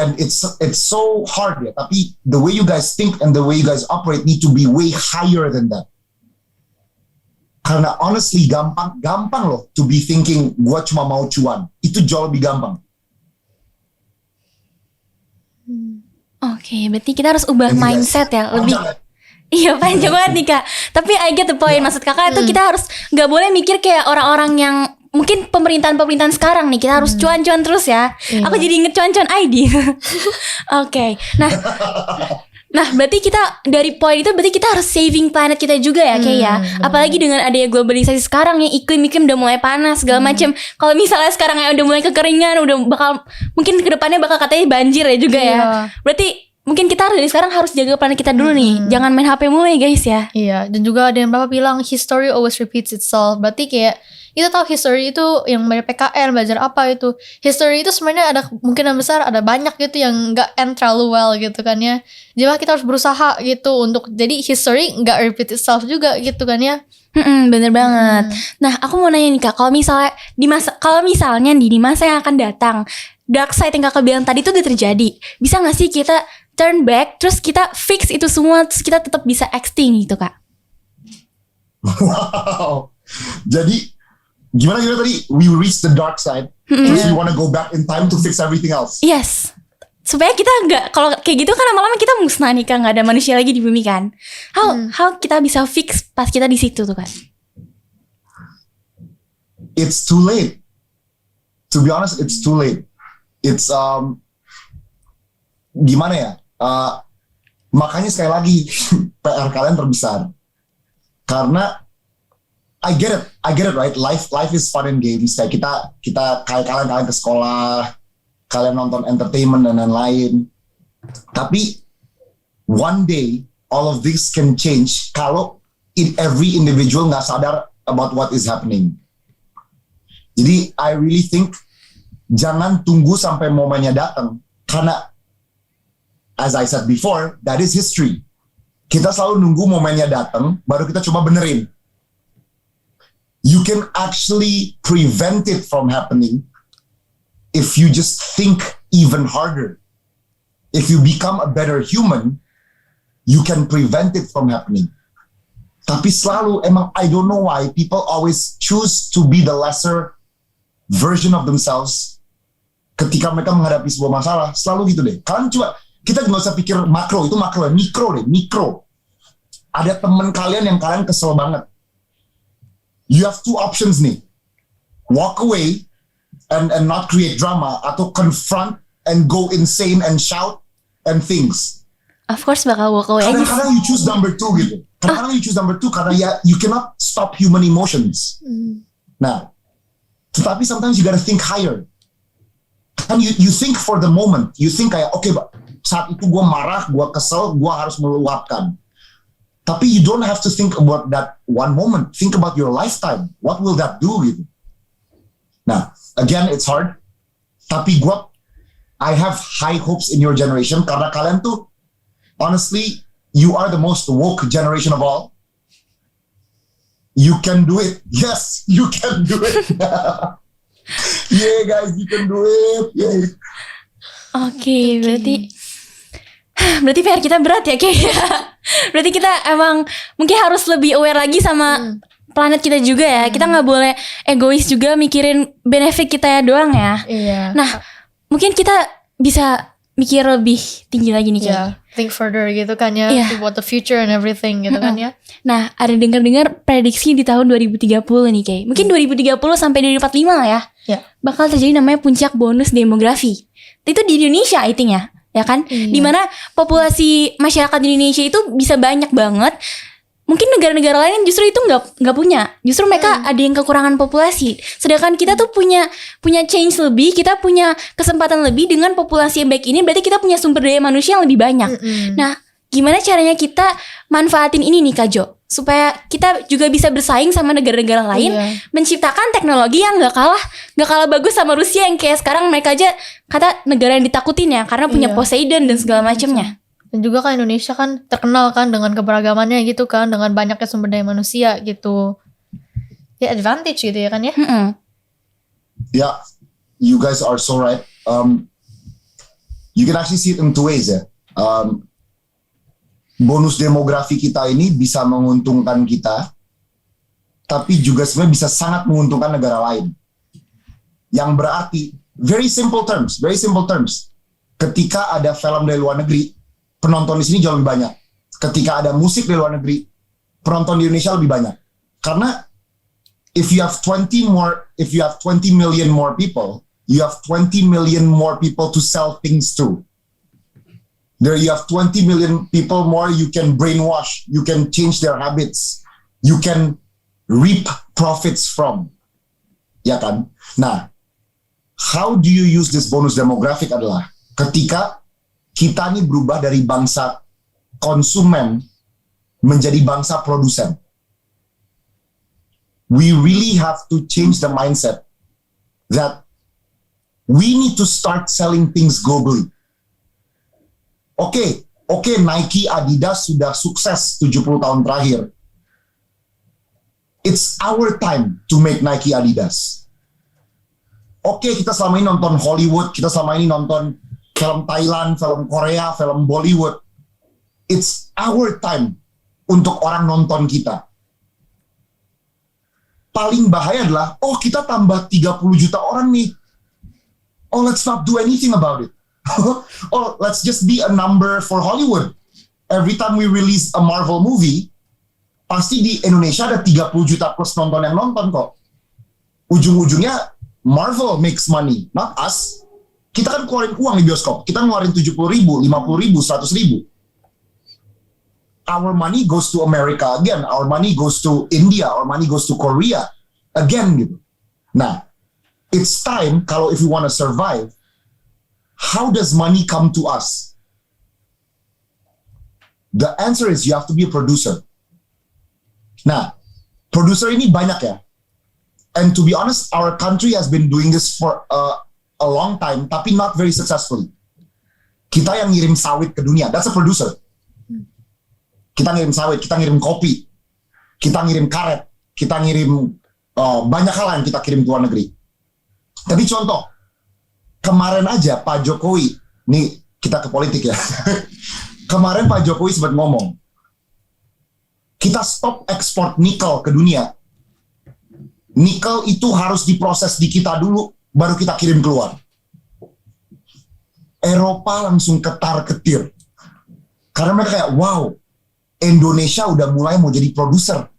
[SPEAKER 3] and it's so hard ya, tapi the way you guys think and the way you guys operate need to be way higher than that. Karena honestly gampang loh to be thinking gua cuma mau cuan. Itu jauh lebih gampang.
[SPEAKER 1] Oke, berarti kita harus ubah
[SPEAKER 3] And you
[SPEAKER 1] mindset
[SPEAKER 3] guys,
[SPEAKER 1] ya, lebih. Iya panjang banget nih kak. Tapi I get the point. Maksud kakak itu kita harus nggak boleh mikir kayak orang-orang yang mungkin pemerintahan sekarang nih, kita harus cuan-cuan terus ya. Aku jadi inget cuan-cuan ID. Oke. Nah berarti kita dari poin itu berarti kita harus saving planet kita juga ya kayak ya. Apalagi dengan adanya globalisasi sekarang yang iklim udah mulai panas segala macam. Kalau misalnya sekarang ya udah mulai kekeringan, udah bakal mungkin kedepannya bakal katanya banjir ya juga ya. Berarti mungkin kita dari sekarang harus jaga planet kita dulu nih. Jangan main HP mulu ya guys ya.
[SPEAKER 2] Iya, dan juga ada yang bapak bilang history always repeats itself. Berarti kayak kita tahu history itu yang dari PKN belajar apa itu. History itu sebenarnya ada kemungkinan besar ada banyak gitu yang nggak end terlalu well gitu kan ya. Jadi kita harus berusaha gitu untuk jadi history nggak repeat itself juga gitu kan ya.
[SPEAKER 1] Bener banget. Nah aku mau nanya nih kak, kalau misalnya di masa yang akan datang, dark side yang kakak bilang tadi itu udah terjadi, bisa nggak sih kita turn back terus kita fix itu semua terus kita tetap bisa acting gitu kak?
[SPEAKER 3] Wow. Jadi gimana tadi? We reach the dark side, terus we wanna go back in time to fix everything else.
[SPEAKER 1] Yes. Supaya kita nggak, kalau kayak gitu kan lama-lama kita musnah nih kan, nggak ada manusia lagi di bumi kan. How kita bisa fix pas kita di situ tuh kan?
[SPEAKER 3] It's too late. To be honest, it's too late. It's gimana ya? Makanya sekali lagi PR kalian terbesar. Karena I get it, right? Life is fun and games. Kayak kita kayak kalian ke sekolah, kalian nonton entertainment dan lain-lain. Tapi one day all of this can change kalau every individual nggak sadar about what is happening. Jadi I really think jangan tunggu sampai momennya datang, karena as I said before, that is history. Kita selalu nunggu momennya datang, baru kita coba benerin. You can actually prevent it from happening if you just think even harder. If you become a better human, you can prevent it from happening. Tapi selalu emang I don't know why people always choose to be the lesser version of themselves ketika mereka menghadapi sebuah masalah. Selalu gitu deh. Kalian coba, kita nggak usah pikir makro, itu makro, mikro. Ada teman kalian yang kalian kesel banget. You have two options nih. Walk away and not create drama, atau confront and go insane and shout and things.
[SPEAKER 1] Of course bakal walk away.
[SPEAKER 3] Kadang-kadang you choose number 2 gitu. Kadang-kadang you choose number 2 karena ya you cannot stop human emotions. Nah, tetapi sometimes you gotta think higher. Kan you think for the moment. You think kayak okay, saat itu gue marah, gue kesel, gue harus meluapkan. Tapi you don't have to think about that one moment. Think about your lifetime. What will that do gitu? Nah, again, it's hard. Tapi I have high hopes in your generation karena kalian tuh, honestly, you are the most woke generation of all. You can do it. Yes, you can do it. Yeah, guys, you can do it. Yeah.
[SPEAKER 1] Oke, berarti PR kita berat ya kayaknya. Berarti kita emang mungkin harus lebih aware lagi sama planet kita juga ya. Kita nggak boleh egois juga mikirin benefit kita ya doang ya.
[SPEAKER 2] Iya.
[SPEAKER 1] Nah, mungkin kita bisa mikir lebih tinggi lagi nih kayaknya.
[SPEAKER 2] Think further gitu kan ya, about the future and everything gitu kan ya.
[SPEAKER 1] Nah, ada dengar-dengar prediksi di tahun 2030 nih kayak. Mungkin 2030 sampai 2045 lah ya.
[SPEAKER 2] Ya.
[SPEAKER 1] Bakal terjadi namanya puncak bonus demografi. Itu di Indonesia I think ya ya kan?
[SPEAKER 2] Iya.
[SPEAKER 1] Dimana populasi masyarakat Indonesia itu bisa banyak banget. Mungkin negara-negara lain justru itu nggak punya. Justru mereka ada yang kekurangan populasi. Sedangkan kita tuh punya change lebih, kita punya kesempatan lebih dengan populasi yang baik ini. Berarti kita punya sumber daya manusia yang lebih banyak. Nah, gimana caranya kita manfaatin ini nih Kak Jo, supaya kita juga bisa bersaing sama negara-negara lain, menciptakan teknologi yang nggak kalah bagus sama Rusia yang kayak sekarang mereka aja kata negara yang ditakutin ya karena punya Poseidon dan segala macamnya.
[SPEAKER 2] Dan juga kan Indonesia kan terkenal kan dengan keberagamannya gitu kan, dengan banyaknya sumber daya manusia gitu. Ya advantage gitu ya kan ya.
[SPEAKER 3] Yeah, you guys are so right. You can actually see it in two ways ya. Bonus demografi kita ini bisa menguntungkan kita, tapi juga sebenarnya bisa sangat menguntungkan negara lain. Yang berarti, very simple terms. Ketika ada film dari luar negeri, penonton di sini jauh lebih banyak. Ketika ada musik dari luar negeri, penonton di Indonesia lebih banyak. Karena if you have 20 million more people, you have 20 million more people to sell things to. There you have 20 million people more you can brainwash, you can change their habits, you can reap profits from. Ya kan? Nah, how do you use this bonus demographic adalah ketika kita nih berubah dari bangsa konsumen menjadi bangsa produsen. We really have to change the mindset that we need to start selling things globally. Oke, Nike, Adidas sudah sukses 70 tahun terakhir. It's our time to make Nike, Adidas. Oke, kita selama ini nonton Hollywood, kita selama ini nonton film Thailand, film Korea, film Bollywood. It's our time untuk orang nonton kita. Paling bahaya adalah, kita tambah 30 juta orang nih. Let's not do anything about it. Let's just be a number for Hollywood. Every time we release a Marvel movie, pasti di Indonesia ada 30 juta plus nonton yang nonton kok. Ujung-ujungnya Marvel makes money, not us. Kita kan keluarin uang di bioskop. Kita ngeluarin 70 ribu, 50 ribu, 100 ribu. Our money goes to America again. Our money goes to India. Our money goes to Korea again gitu. Nah, it's time kalau if you want to survive, how does money come to us? The answer is you have to be a producer. Nah, producer ini banyak ya. And to be honest, our country has been doing this for a long time, tapi not very successfully. Kita yang ngirim sawit ke dunia, that's a producer. Kita ngirim sawit, kita ngirim kopi, kita ngirim karet, kita ngirim banyak hal yang kita kirim ke luar negeri. Tapi contoh, kemarin aja Pak Jokowi, nih kita ke politik ya. Kemarin Pak Jokowi sempat ngomong, kita stop ekspor nikel ke dunia. Nikel itu harus diproses di kita dulu, baru kita kirim keluar. Eropa langsung ketar-ketir. Karena mereka kayak, wow, Indonesia udah mulai mau jadi produser.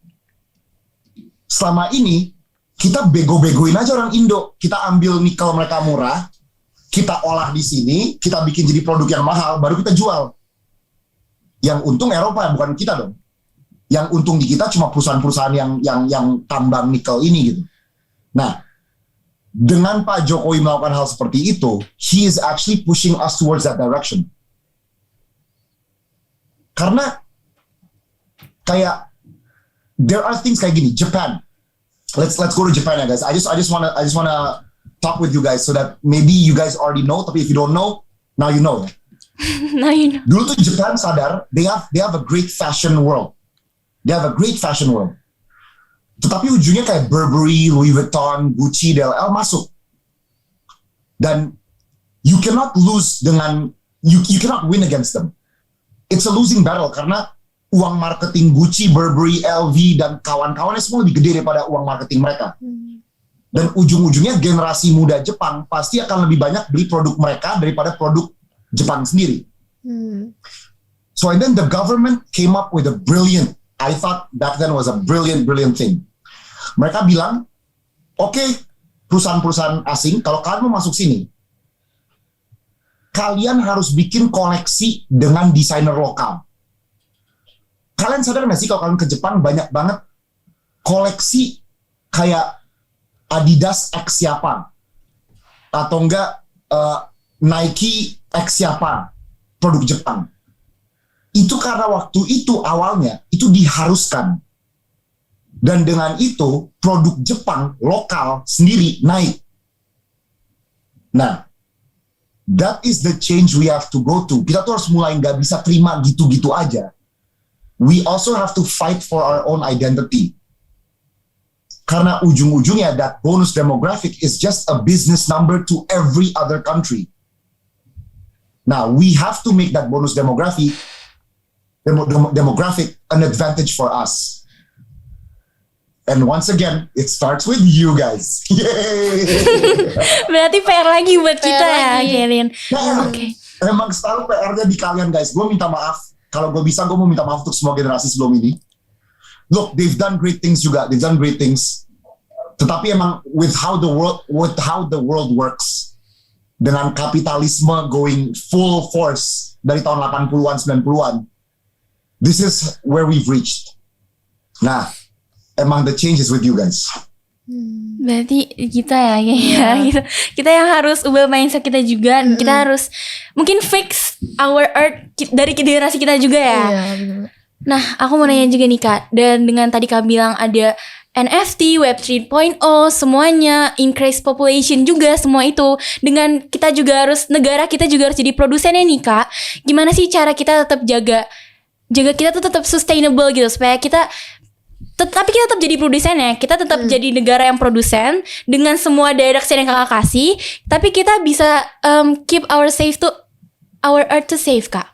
[SPEAKER 3] Selama ini, kita bego-begoin aja orang Indo. Kita ambil nikel mereka murah, kita olah di sini, kita bikin jadi produk yang mahal, baru kita jual. Yang untung Eropa, bukan kita dong. Yang untung di kita cuma perusahaan-perusahaan yang tambang nikel ini gitu. Nah, dengan Pak Jokowi melakukan hal seperti itu, he is actually pushing us towards that direction. Karena kayak there are things kayak gini. Japan, let's go to Japan ya guys. I just wanna talk with you guys so that maybe you guys already know, tapi if you don't know, now you know.
[SPEAKER 1] Now you know.
[SPEAKER 3] Dulu tuh Japan sadar they have a great fashion world. They have a great fashion world. Tetapi ujungnya kayak Burberry, Louis Vuitton, Gucci, DLL masuk. Dan you cannot lose dengan you cannot win against them. It's a losing battle karena uang marketing Gucci, Burberry, LV dan kawan-kawannya semua lebih gede daripada uang marketing mereka. Dan ujung-ujungnya generasi muda Jepang pasti akan lebih banyak beli produk mereka daripada produk Jepang sendiri. So and then the government came up with a brilliant, I thought back then was a brilliant thing. Mereka bilang, oke, perusahaan-perusahaan asing, kalau kalian mau masuk sini, kalian harus bikin koleksi dengan desainer lokal. Kalian sadar nggak sih kalau kalian ke Jepang banyak banget koleksi kayak Adidas X siapa, atau enggak Nike X siapa, produk Jepang. Itu karena waktu itu awalnya itu diharuskan. Dan dengan itu produk Jepang lokal sendiri naik. Nah, that is the change we have to go to. Kita tuh harus mulai nggak bisa terima gitu-gitu aja. We also have to fight for our own identity. Karena ujung-ujungnya that bonus demographic is just a business number to every other country. Now, we have to make that bonus demographic an advantage for us. And once again, it starts with you guys. Yay!
[SPEAKER 1] Berarti PR lagi buat kita ya, Kelin.
[SPEAKER 3] Nah,
[SPEAKER 1] Oke.
[SPEAKER 3] Emang selalu PR-nya di kalian guys. Gue minta maaf. Kalau gue bisa, gue mau minta maaf untuk semua generasi sebelum ini. Look, they've done great things juga. They've done great things. Tetapi emang with how the world works, dengan kapitalisme going full force dari tahun 80-an, 90-an, this is where we've reached. Nah, emang the change is with you guys.
[SPEAKER 1] Berarti kita ya kayaknya gitu. Kita yang harus ubah mindset kita juga. Kita harus mungkin fix our art dari generasi kita juga ya.
[SPEAKER 2] Iya, bener.
[SPEAKER 1] Nah, aku mau nanya juga nih Kak. Dan dengan tadi Kak bilang ada NFT, Web 3.0, semuanya, increase population juga, semua itu. Dengan kita juga harus, negara kita juga harus jadi produsennya nih Kak. Gimana sih cara kita tetap jaga kita tuh tetap sustainable gitu, supaya kita tapi kita tetap jadi produsennya. Kita tetap jadi negara yang produsen dengan semua direction yang Kakak kasih, tapi kita bisa keep our earth to safe Kak.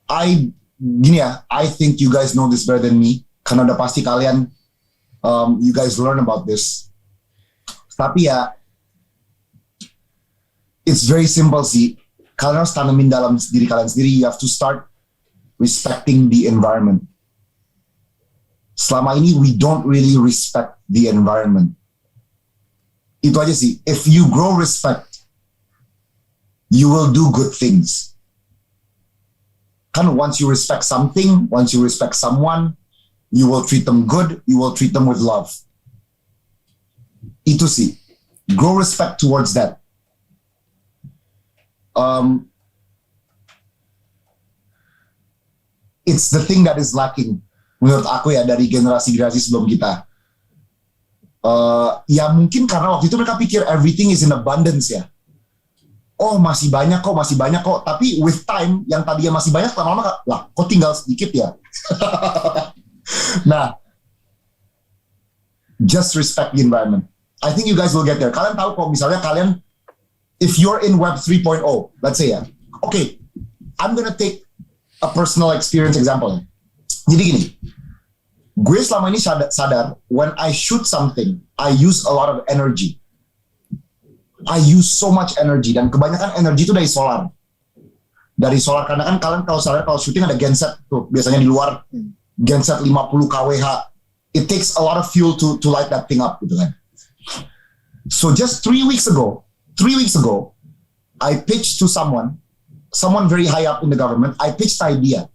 [SPEAKER 3] I think you guys know this better than me. Karena udah pasti kalian, you guys learn about this. Tapi ya, it's very simple sih. Kalian harus tanamin dalam diri kalian sendiri. You have to start respecting the environment. Selama ini we don't really respect the environment. Itu aja sih. If you grow respect, you will do good things. Kan once you respect something, once you respect someone, you will treat them good, you will treat them with love. Itu sih. Grow respect towards that. It's the thing that is lacking menurut aku ya dari generasi-generasi sebelum kita. Ya mungkin karena waktu itu mereka pikir everything is in abundance ya. Oh masih banyak kok. Tapi with time yang tadinya masih banyak lama-lama lah kok tinggal sedikit ya. Nah, just respect the environment. I think you guys will get there. Kalian tahu kok misalnya kalian, if you're in Web 3.0, let's say ya, okay, I'm gonna take a personal experience example. Jadi gini, gue selama ini sadar, when I shoot something, I use a lot of energy. I use so much energy, dan kebanyakan energi itu dari solar. Dari solar, karena kan kalian kalau shooting ada genset tuh, biasanya di luar, genset 50 kWh. It takes a lot of fuel to light that thing up gitu kan. So just 3 weeks ago, I pitched to someone very high up in the government. I pitched the idea.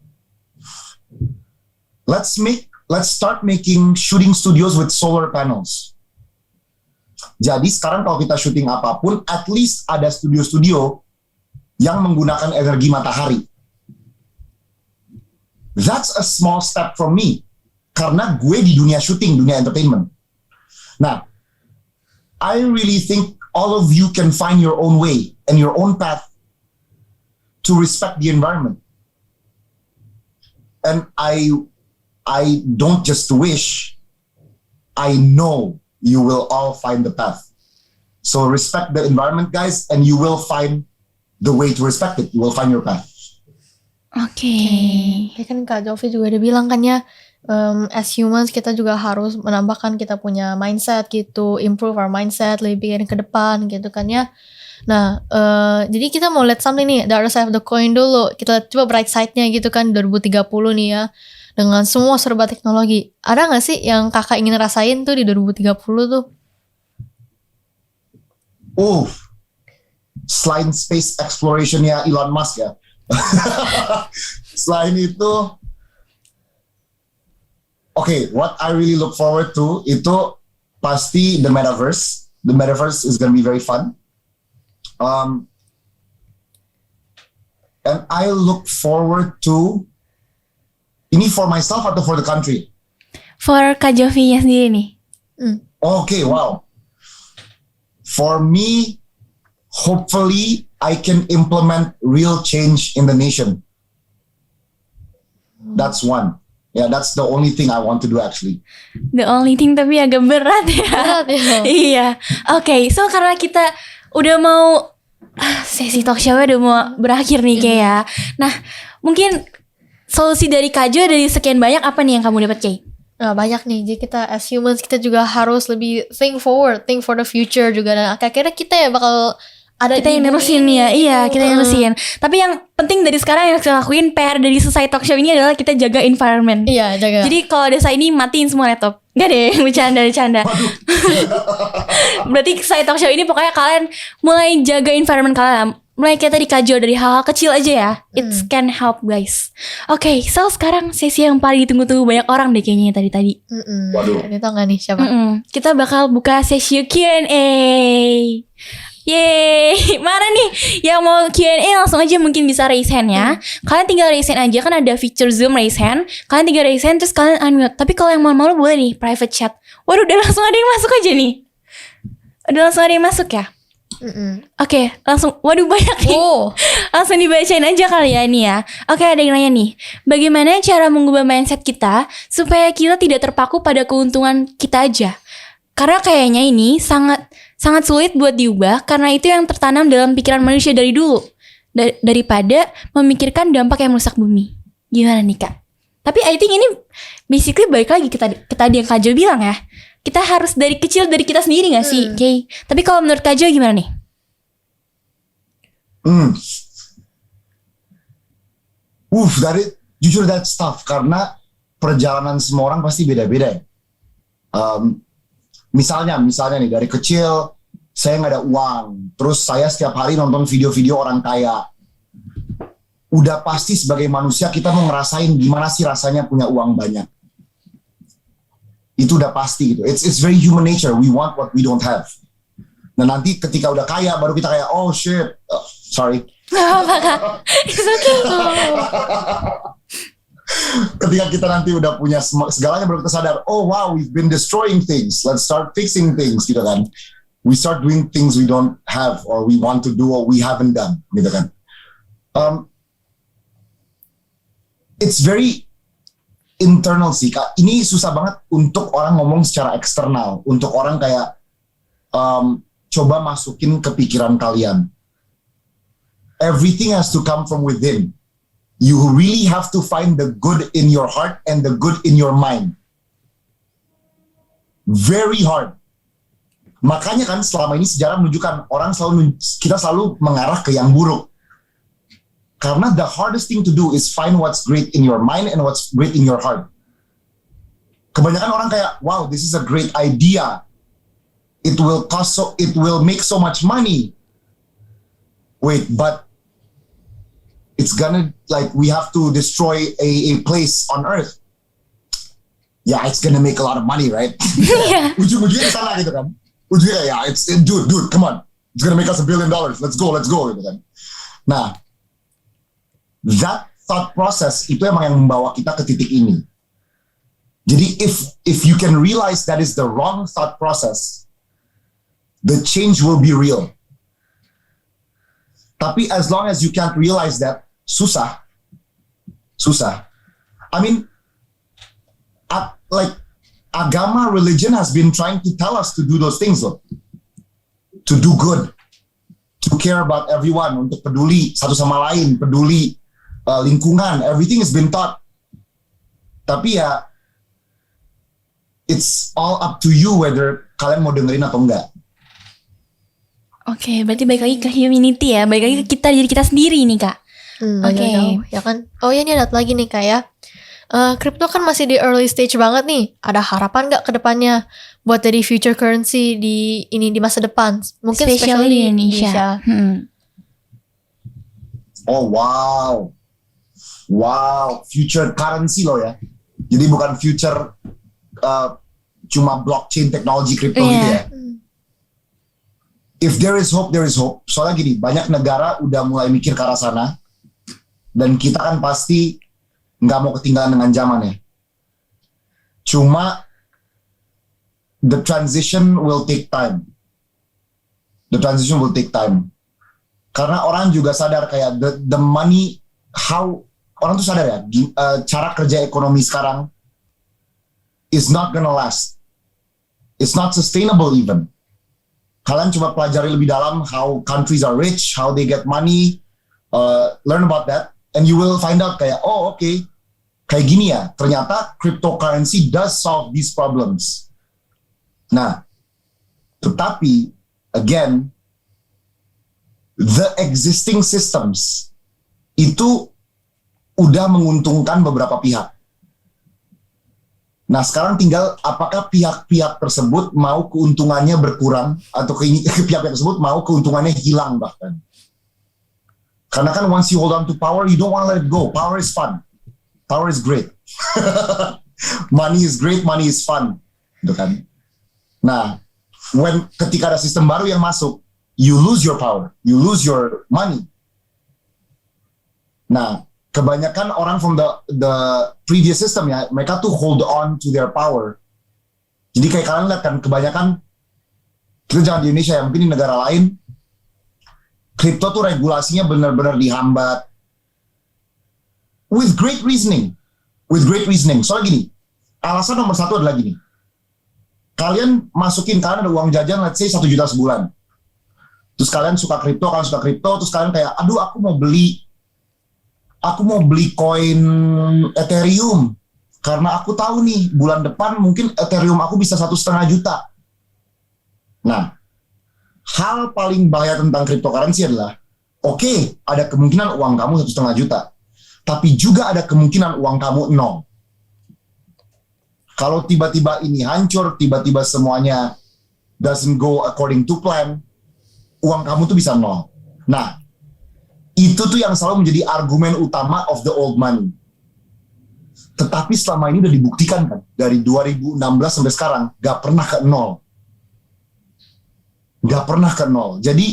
[SPEAKER 3] Let's start making shooting studios with solar panels. Jadi sekarang kalau kita shooting apapun, at least ada studio-studio yang menggunakan energi matahari. That's a small step from me. Karena gue di dunia shooting, dunia entertainment. Nah, I really think all of you can find your own way and your own path to respect the environment. And I don't just wish, I know you will all find the path. So respect the environment, guys, and you will find the way to respect it. You will find your path.
[SPEAKER 1] Oke.
[SPEAKER 2] Ya kan Kak Jovi juga udah bilang kan ya, as humans kita juga harus menambahkan kita punya mindset gitu, improve our mindset, lebih pikirin ke depan gitu kan ya. Nah, jadi kita mau lihat something nih, the other side of the coin dulu. Kita coba bright side-nya gitu kan, 2030 nih ya. Dengan semua serba teknologi. Ada gak sih yang kakak ingin rasain tuh di 2030 tuh?
[SPEAKER 3] selain space exploration-nya Elon Musk ya. Selain itu, what I really look forward to itu pasti the metaverse. The metaverse is gonna be very fun. And I look forward to, ini for myself atau for the country?
[SPEAKER 1] For Kak Jovi-nya sendiri nih.
[SPEAKER 3] Okay, wow. For me, hopefully I can implement real change in the nation. That's one. Yeah, that's the only thing I want to do actually.
[SPEAKER 1] The only thing, tapi agak berat ya.
[SPEAKER 2] Berat ya.
[SPEAKER 1] Iya. Oke, so karena kita udah mau sesi talk show-nya udah mau berakhir nih kayak ya. Nah, mungkin solusi dari Kak Jo dari sekian banyak apa nih yang kamu dapat, Kay?
[SPEAKER 2] Nah, banyak nih. Jadi kita as humans kita juga harus lebih think forward, think for the future juga, dan akhirnya kita ya bakal ada
[SPEAKER 1] Kita yang nerusin ya. Iya, kita yang nerusin. Tapi yang penting dari sekarang yang kita lakuin, PR dari selesai talk show ini adalah kita jaga environment.
[SPEAKER 2] Iya, jaga.
[SPEAKER 1] Jadi kalau ada saya ini matiin semua laptop. Gak deh, bercanda. Berarti saya talk show ini pokoknya kalian mulai jaga environment kalian. Mulai kayak tadi Kak Jo, dari hal-hal kecil aja ya. It can help guys. Oke, so sekarang sesi yang paling ditunggu-tunggu banyak orang deh kayaknya tadi.
[SPEAKER 3] Waduh.
[SPEAKER 2] Ini tau gak nih siapa?
[SPEAKER 1] Kita bakal buka sesi Q&A. Yeay, mana nih yang mau Q&A langsung aja mungkin bisa raise hand ya. Kalian tinggal raise hand aja, kan ada feature Zoom raise hand. Kalian tinggal raise hand terus kalian unmute. Tapi kalau yang malu-malu boleh nih private chat. Waduh, udah langsung ada yang masuk aja nih. Udah langsung ada yang masuk ya. Oke, langsung. Waduh, banyak nih. Langsung dibacain aja kali ya ini ya. Oke, ada yang nanya nih. Bagaimana cara mengubah mindset kita supaya kita tidak terpaku pada keuntungan kita aja? Karena kayaknya ini sangat sulit buat diubah, karena itu yang tertanam dalam pikiran manusia dari dulu, daripada memikirkan dampak yang merusak bumi. Gimana nih Kak? Tapi I think ini basically balik lagi ke tadi yang Kak Jo bilang ya. Kita harus dari kecil, dari kita sendiri gak sih? Okay. Tapi kalau menurut Kak Jo gimana nih?
[SPEAKER 3] Jujur that's tough, karena perjalanan semua orang pasti beda-beda ya. Misalnya nih dari kecil saya nggak ada uang, terus saya setiap hari nonton video-video orang kaya. Udah pasti sebagai manusia kita mau ngerasain gimana sih rasanya punya uang banyak. Itu udah pasti gitu. It's very human nature. We want what we don't have. Nah nanti ketika udah kaya baru kita kayak oh shit, sorry.
[SPEAKER 1] It's okay.
[SPEAKER 3] Ketika kita nanti udah punya segalanya baru kita sadar, oh wow, we've been destroying things, let's start fixing things gitu kan. We start doing things we don't have or we want to do or we haven't done gitu kan. It's very internal sih Kak. Ini susah banget untuk orang ngomong secara eksternal, untuk orang kayak coba masukin ke pikiran kalian. Everything has to come from within. You really have to find the good in your heart and the good in your mind. Very hard. Makanya kan selama ini sejarah menunjukkan kita selalu mengarah ke yang buruk. Karena the hardest thing to do is find what's great in your mind and what's great in your heart. Kebanyakan orang kayak, wow, this is a great idea. It will make so much money. Wait, but it's gonna, like, we have to destroy a place on Earth. Yeah, it's gonna make a lot of money, right?
[SPEAKER 1] Yeah.
[SPEAKER 3] Ujung-ujungnya ke sana gitu kan. Ujungnya ya, dude, come on. It's gonna make us $1 billion. Let's go gitu kan. Nah, that thought process itu emang yang membawa kita ke titik ini. Jadi if you can realize that is the wrong thought process, the change will be real. Tapi as long as you can't realize that, susah. I mean, like agama, religion has been trying to tell us to do those things loh. To do good, to care about everyone, untuk peduli satu sama lain, peduli lingkungan, everything has been taught. Tapi ya, it's all up to you whether kalian mau dengerin atau enggak.
[SPEAKER 1] Oke, berarti balik lagi ke humanity ya, balik lagi ke kita, diri kita sendiri nih Kak. Oke.
[SPEAKER 2] Ya kan. Oh ya, ini ada lagi nih Kak ya. Crypto kan masih di early stage banget nih. Ada harapan nggak ke depannya buat jadi future currency di masa depan? Mungkin
[SPEAKER 1] Especially
[SPEAKER 2] di
[SPEAKER 1] Indonesia.
[SPEAKER 3] Oh wow, future currency loh ya. Jadi bukan future cuma blockchain teknologi kripto gitu ya. If there is hope, there is hope. Soalnya gini, banyak negara udah mulai mikir ke arah sana, dan kita kan pasti nggak mau ketinggalan dengan zaman ya. Cuma the transition will take time. The transition will take time. Karena orang juga sadar kayak the money, how orang tuh sadar ya, cara kerja ekonomi sekarang is not gonna last. It's not sustainable even. Kalian coba pelajari lebih dalam how countries are rich, how they get money, learn about that, and you will find out kayak, oh okay, kayak gini ya, ternyata cryptocurrency does solve these problems. Nah, tetapi, again, the existing systems itu udah menguntungkan beberapa pihak. Nah, sekarang tinggal apakah pihak-pihak tersebut mau keuntungannya berkurang atau pihak-pihak tersebut mau keuntungannya hilang bahkan. Karena kan once you hold on to power, you don't want to let it go. Power is fun. Power is great. Money is great, money is fun. Gitu kan. Nah, ketika ada sistem baru yang masuk, you lose your power, you lose your money. Nah, kebanyakan orang from the previous system ya, mereka tuh hold on to their power. Jadi kayak kalian lihat kan, kebanyakan, kita jangan di Indonesia ya, mungkin di negara lain, kripto tuh regulasinya benar-benar dihambat. With great reasoning. Soalnya gini, alasan nomor satu adalah gini, kalian ada uang jajan, let's say 1 juta sebulan. Terus kalian suka kripto, terus kalian kayak, aduh aku mau beli koin Ethereum karena aku tahu nih bulan depan mungkin Ethereum aku bisa 1,5 juta. Nah, hal paling bahaya tentang cryptocurrency adalah, oke, ada kemungkinan uang kamu 1,5 juta, tapi juga ada kemungkinan uang kamu 0. Kalau tiba-tiba ini hancur, tiba-tiba semuanya doesn't go according to plan, uang kamu tuh bisa 0. Nah, itu tuh yang selalu menjadi argumen utama of the old money. Tetapi selama ini udah dibuktikan kan, dari 2016 sampai sekarang, gak pernah ke 0. Jadi,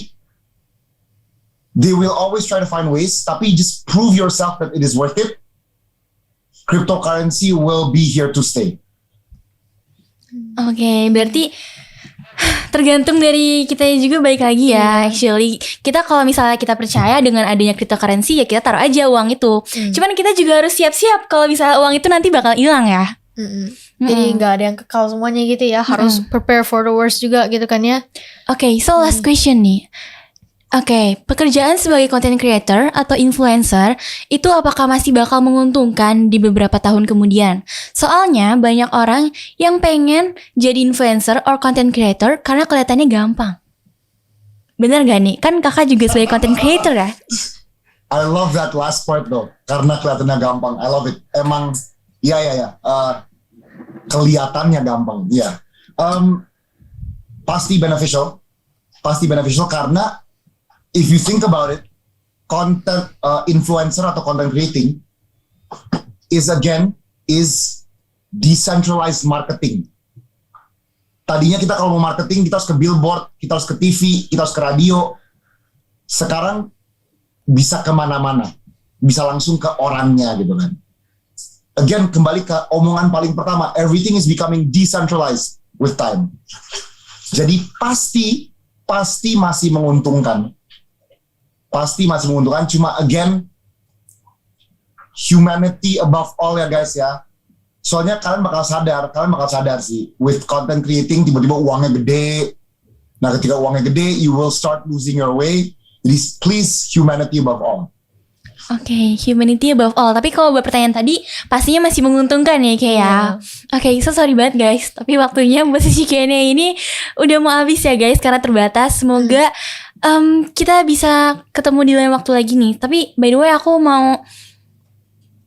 [SPEAKER 3] they will always try to find ways, tapi just prove yourself that it is worth it. Cryptocurrency will be here to stay.
[SPEAKER 1] Oke, berarti tergantung dari kita juga, balik lagi ya. Actually, kita kalau misalnya kita percaya dengan adanya cryptocurrency, ya kita taruh aja uang itu. Cuman kita juga harus siap-siap kalau misalnya uang itu nanti bakal hilang ya.
[SPEAKER 2] Jadi nggak ada yang kekal semuanya gitu ya. Harus prepare for the worst juga gitu kan ya.
[SPEAKER 1] Oke, so last question nih. Oke, pekerjaan sebagai content creator atau influencer itu apakah masih bakal menguntungkan di beberapa tahun kemudian? Soalnya banyak orang yang pengen jadi influencer or content creator karena kelihatannya gampang. Bener gak nih? Kan kakak juga sebagai content creator ya?
[SPEAKER 3] I love that last part though, karena kelihatannya gampang. I love it. Emang, ya. Kelihatannya gampang, ya. Pasti beneficial karena if you think about it, content influencer atau content creating is decentralized marketing. Tadinya kita kalau mau marketing, kita harus ke billboard, kita harus ke TV, kita harus ke radio. Sekarang bisa kemana-mana, bisa langsung ke orangnya gitu kan. Again, kembali ke omongan paling pertama, everything is becoming decentralized with time. Jadi pasti masih menguntungkan. Cuma again, humanity above all ya guys ya. Soalnya kalian bakal sadar sih, with content creating tiba-tiba uangnya gede. Nah, ketika uangnya gede, you will start losing your way. Jadi please, humanity above all.
[SPEAKER 1] Oke, humanity above all. Tapi kalau buat pertanyaan tadi, pastinya masih menguntungkan ya kayak ya. Oke, so sorry banget guys, tapi waktunya buat sesi Q&A ini udah mau habis ya guys, karena terbatas. Semoga kita bisa ketemu di lain waktu lagi nih. Tapi by the way, aku mau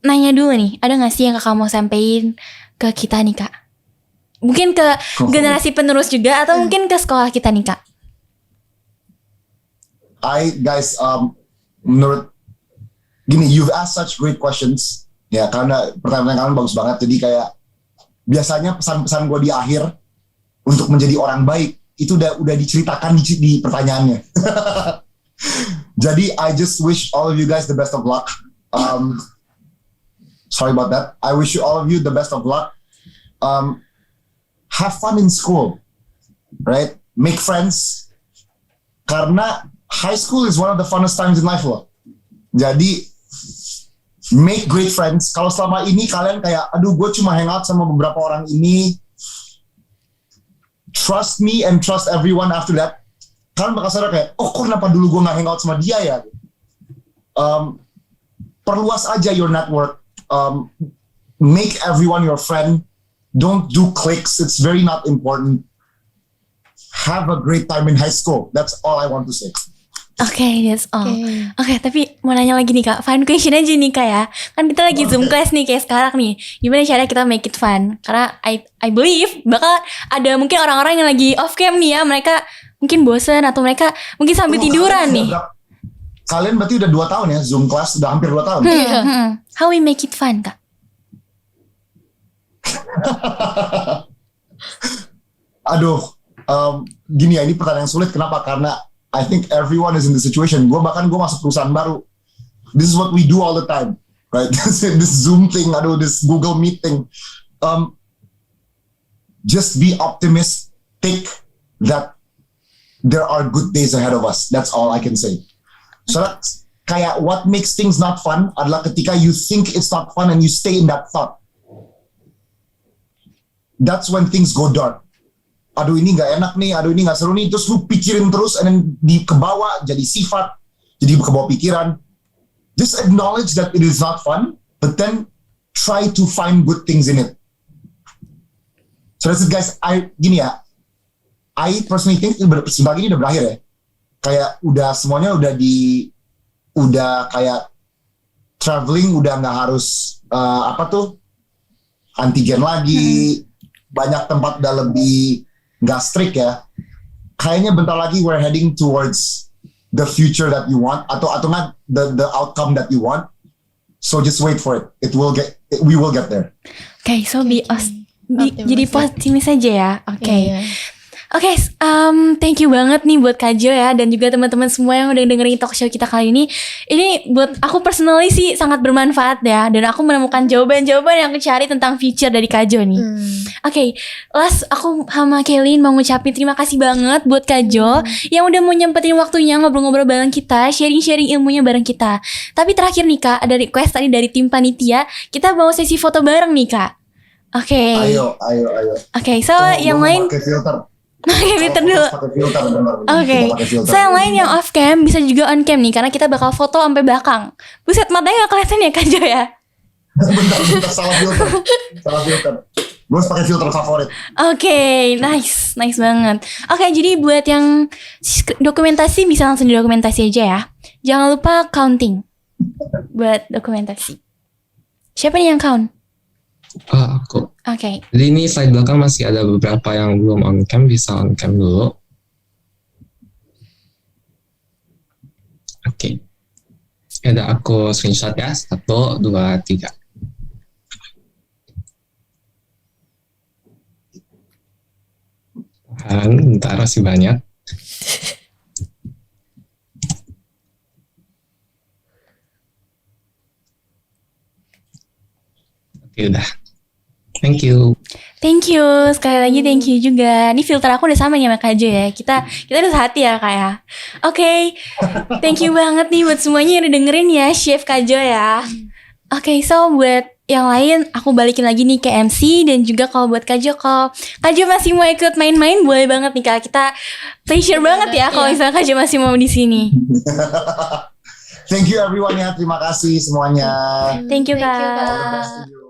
[SPEAKER 1] nanya dulu nih, ada gak sih yang kakak mau sampein ke kita nih kak? Mungkin ke generasi penerus juga, atau mungkin ke sekolah kita nih kak?
[SPEAKER 3] Menurut gini, you've asked such great questions. Ya, karena pertanyaan kalian bagus banget. Jadi kayak biasanya pesan-pesan gue di akhir untuk menjadi orang baik itu udah diceritakan di pertanyaannya. Jadi I just wish all of you guys the best of luck. Sorry about that. I wish you all of you the best of luck. Have fun in school, right? Make friends. Karena high school is one of the funnest times in life loh. Jadi make great friends. Kalau selama ini kalian kayak, aduh gue cuma hangout sama beberapa orang ini, trust me and trust everyone after that. Kalian bakal sadar kayak, oh kok kenapa dulu gue gak hangout sama dia ya? Perluas aja your network. Make everyone your friend. Don't do cliques. It's very not important. Have a great time in high school. That's all I want to say.
[SPEAKER 1] Oke, that's all. Oke, tapi mau nanya lagi nih Kak, fun question aja nih Kak ya. Kan kita lagi Zoom class nih kayak sekarang nih. Gimana cara kita make it fun? Karena I believe bakal ada mungkin orang-orang yang lagi off cam nih ya, mereka mungkin bosen atau mereka mungkin sambil tiduran nih.
[SPEAKER 3] Kalian berarti udah 2 tahun ya Zoom class, udah hampir 2 tahun.
[SPEAKER 1] How we make it fun Kak?
[SPEAKER 3] Aduh, gini ya, ini pertanyaan sulit. Kenapa? Karena I think everyone is in the situation. Gue masuk perusahaan baru. This is what we do all the time, right? This Zoom thing, this Google Meeting. Just be optimistic that there are good days ahead of us. That's all I can say. So that's kayak what makes things not fun adalah ketika you think it's not fun and you stay in that thought. That's when things go dark. Aduh ini gak enak nih, aduh ini gak seru nih, terus lu pikirin terus, and then kebawa jadi sifat, jadi kebawa pikiran. Just acknowledge that it is not fun, but then try to find good things in it. So that's it guys, gini ya, I personally think sebentar ini udah berakhir ya. Kayak semuanya udah kayak traveling, udah gak harus antigen lagi, banyak tempat udah lebih gak strict ya. Kayaknya bentar lagi we're heading towards the future that you want atau nggak the outcome that you want. So just wait for it. We will get there.
[SPEAKER 1] Okay, so jadi optimis aja ya. Okay. Oke, thank you banget nih buat Kak Jo ya, dan juga teman-teman semua yang udah dengerin talk show kita kali ini. Ini buat aku personally sih sangat bermanfaat ya, dan aku menemukan jawaban-jawaban yang aku cari tentang future dari Kak Jo nih. Oke, last aku sama Kaylin mau ngucapin terima kasih banget buat Kak Jo yang udah mau nyempetin waktunya ngobrol-ngobrol bareng kita, sharing-sharing ilmunya bareng kita. Tapi terakhir nih Kak, ada request tadi dari tim panitia, kita mau sesi foto bareng nih Kak. Oke.
[SPEAKER 3] Ayo.
[SPEAKER 1] Oke, so yang lain
[SPEAKER 3] pakai filter.
[SPEAKER 1] Pakai filter dulu. Oke. So yang lain yang off cam bisa juga on cam nih, karena kita bakal foto sampai belakang. Buset, matanya gak kelihatan ya Kak Jo ya?
[SPEAKER 3] bentar salah filter. Gue harus pakai filter favorit.
[SPEAKER 1] Oke, nice banget. Oke, jadi buat yang dokumentasi bisa langsung di dokumentasi aja ya. Jangan lupa counting buat dokumentasi. Siapa nih yang count?
[SPEAKER 5] Aku.
[SPEAKER 1] Oke.
[SPEAKER 5] Jadi ini slide belakang masih ada beberapa yang belum on cam, bisa on cam dulu. Oke. Ada aku screenshot ya. 1, 2, 3. Bentar, masih banyak. Oke, udah. Thank you.
[SPEAKER 1] Sekali lagi thank you juga. Ini filter aku udah sama nih sama Kak Jo ya. Kita udah sehati ya Kak ya. Oke. Thank you banget nih buat semuanya yang udah dengerin ya Chef Kak Jo ya. Oke, so buat yang lain aku balikin lagi nih ke MC, dan juga kalau buat Kak Jo, kalau Kak Jo masih mau ikut main-main boleh banget nih Kak. Kita pleasure banget ya kalau misalnya Kak Jo masih mau di sini.
[SPEAKER 3] Thank you everyone ya. Terima kasih semuanya.
[SPEAKER 1] Thank you Kak.
[SPEAKER 3] All the best to you.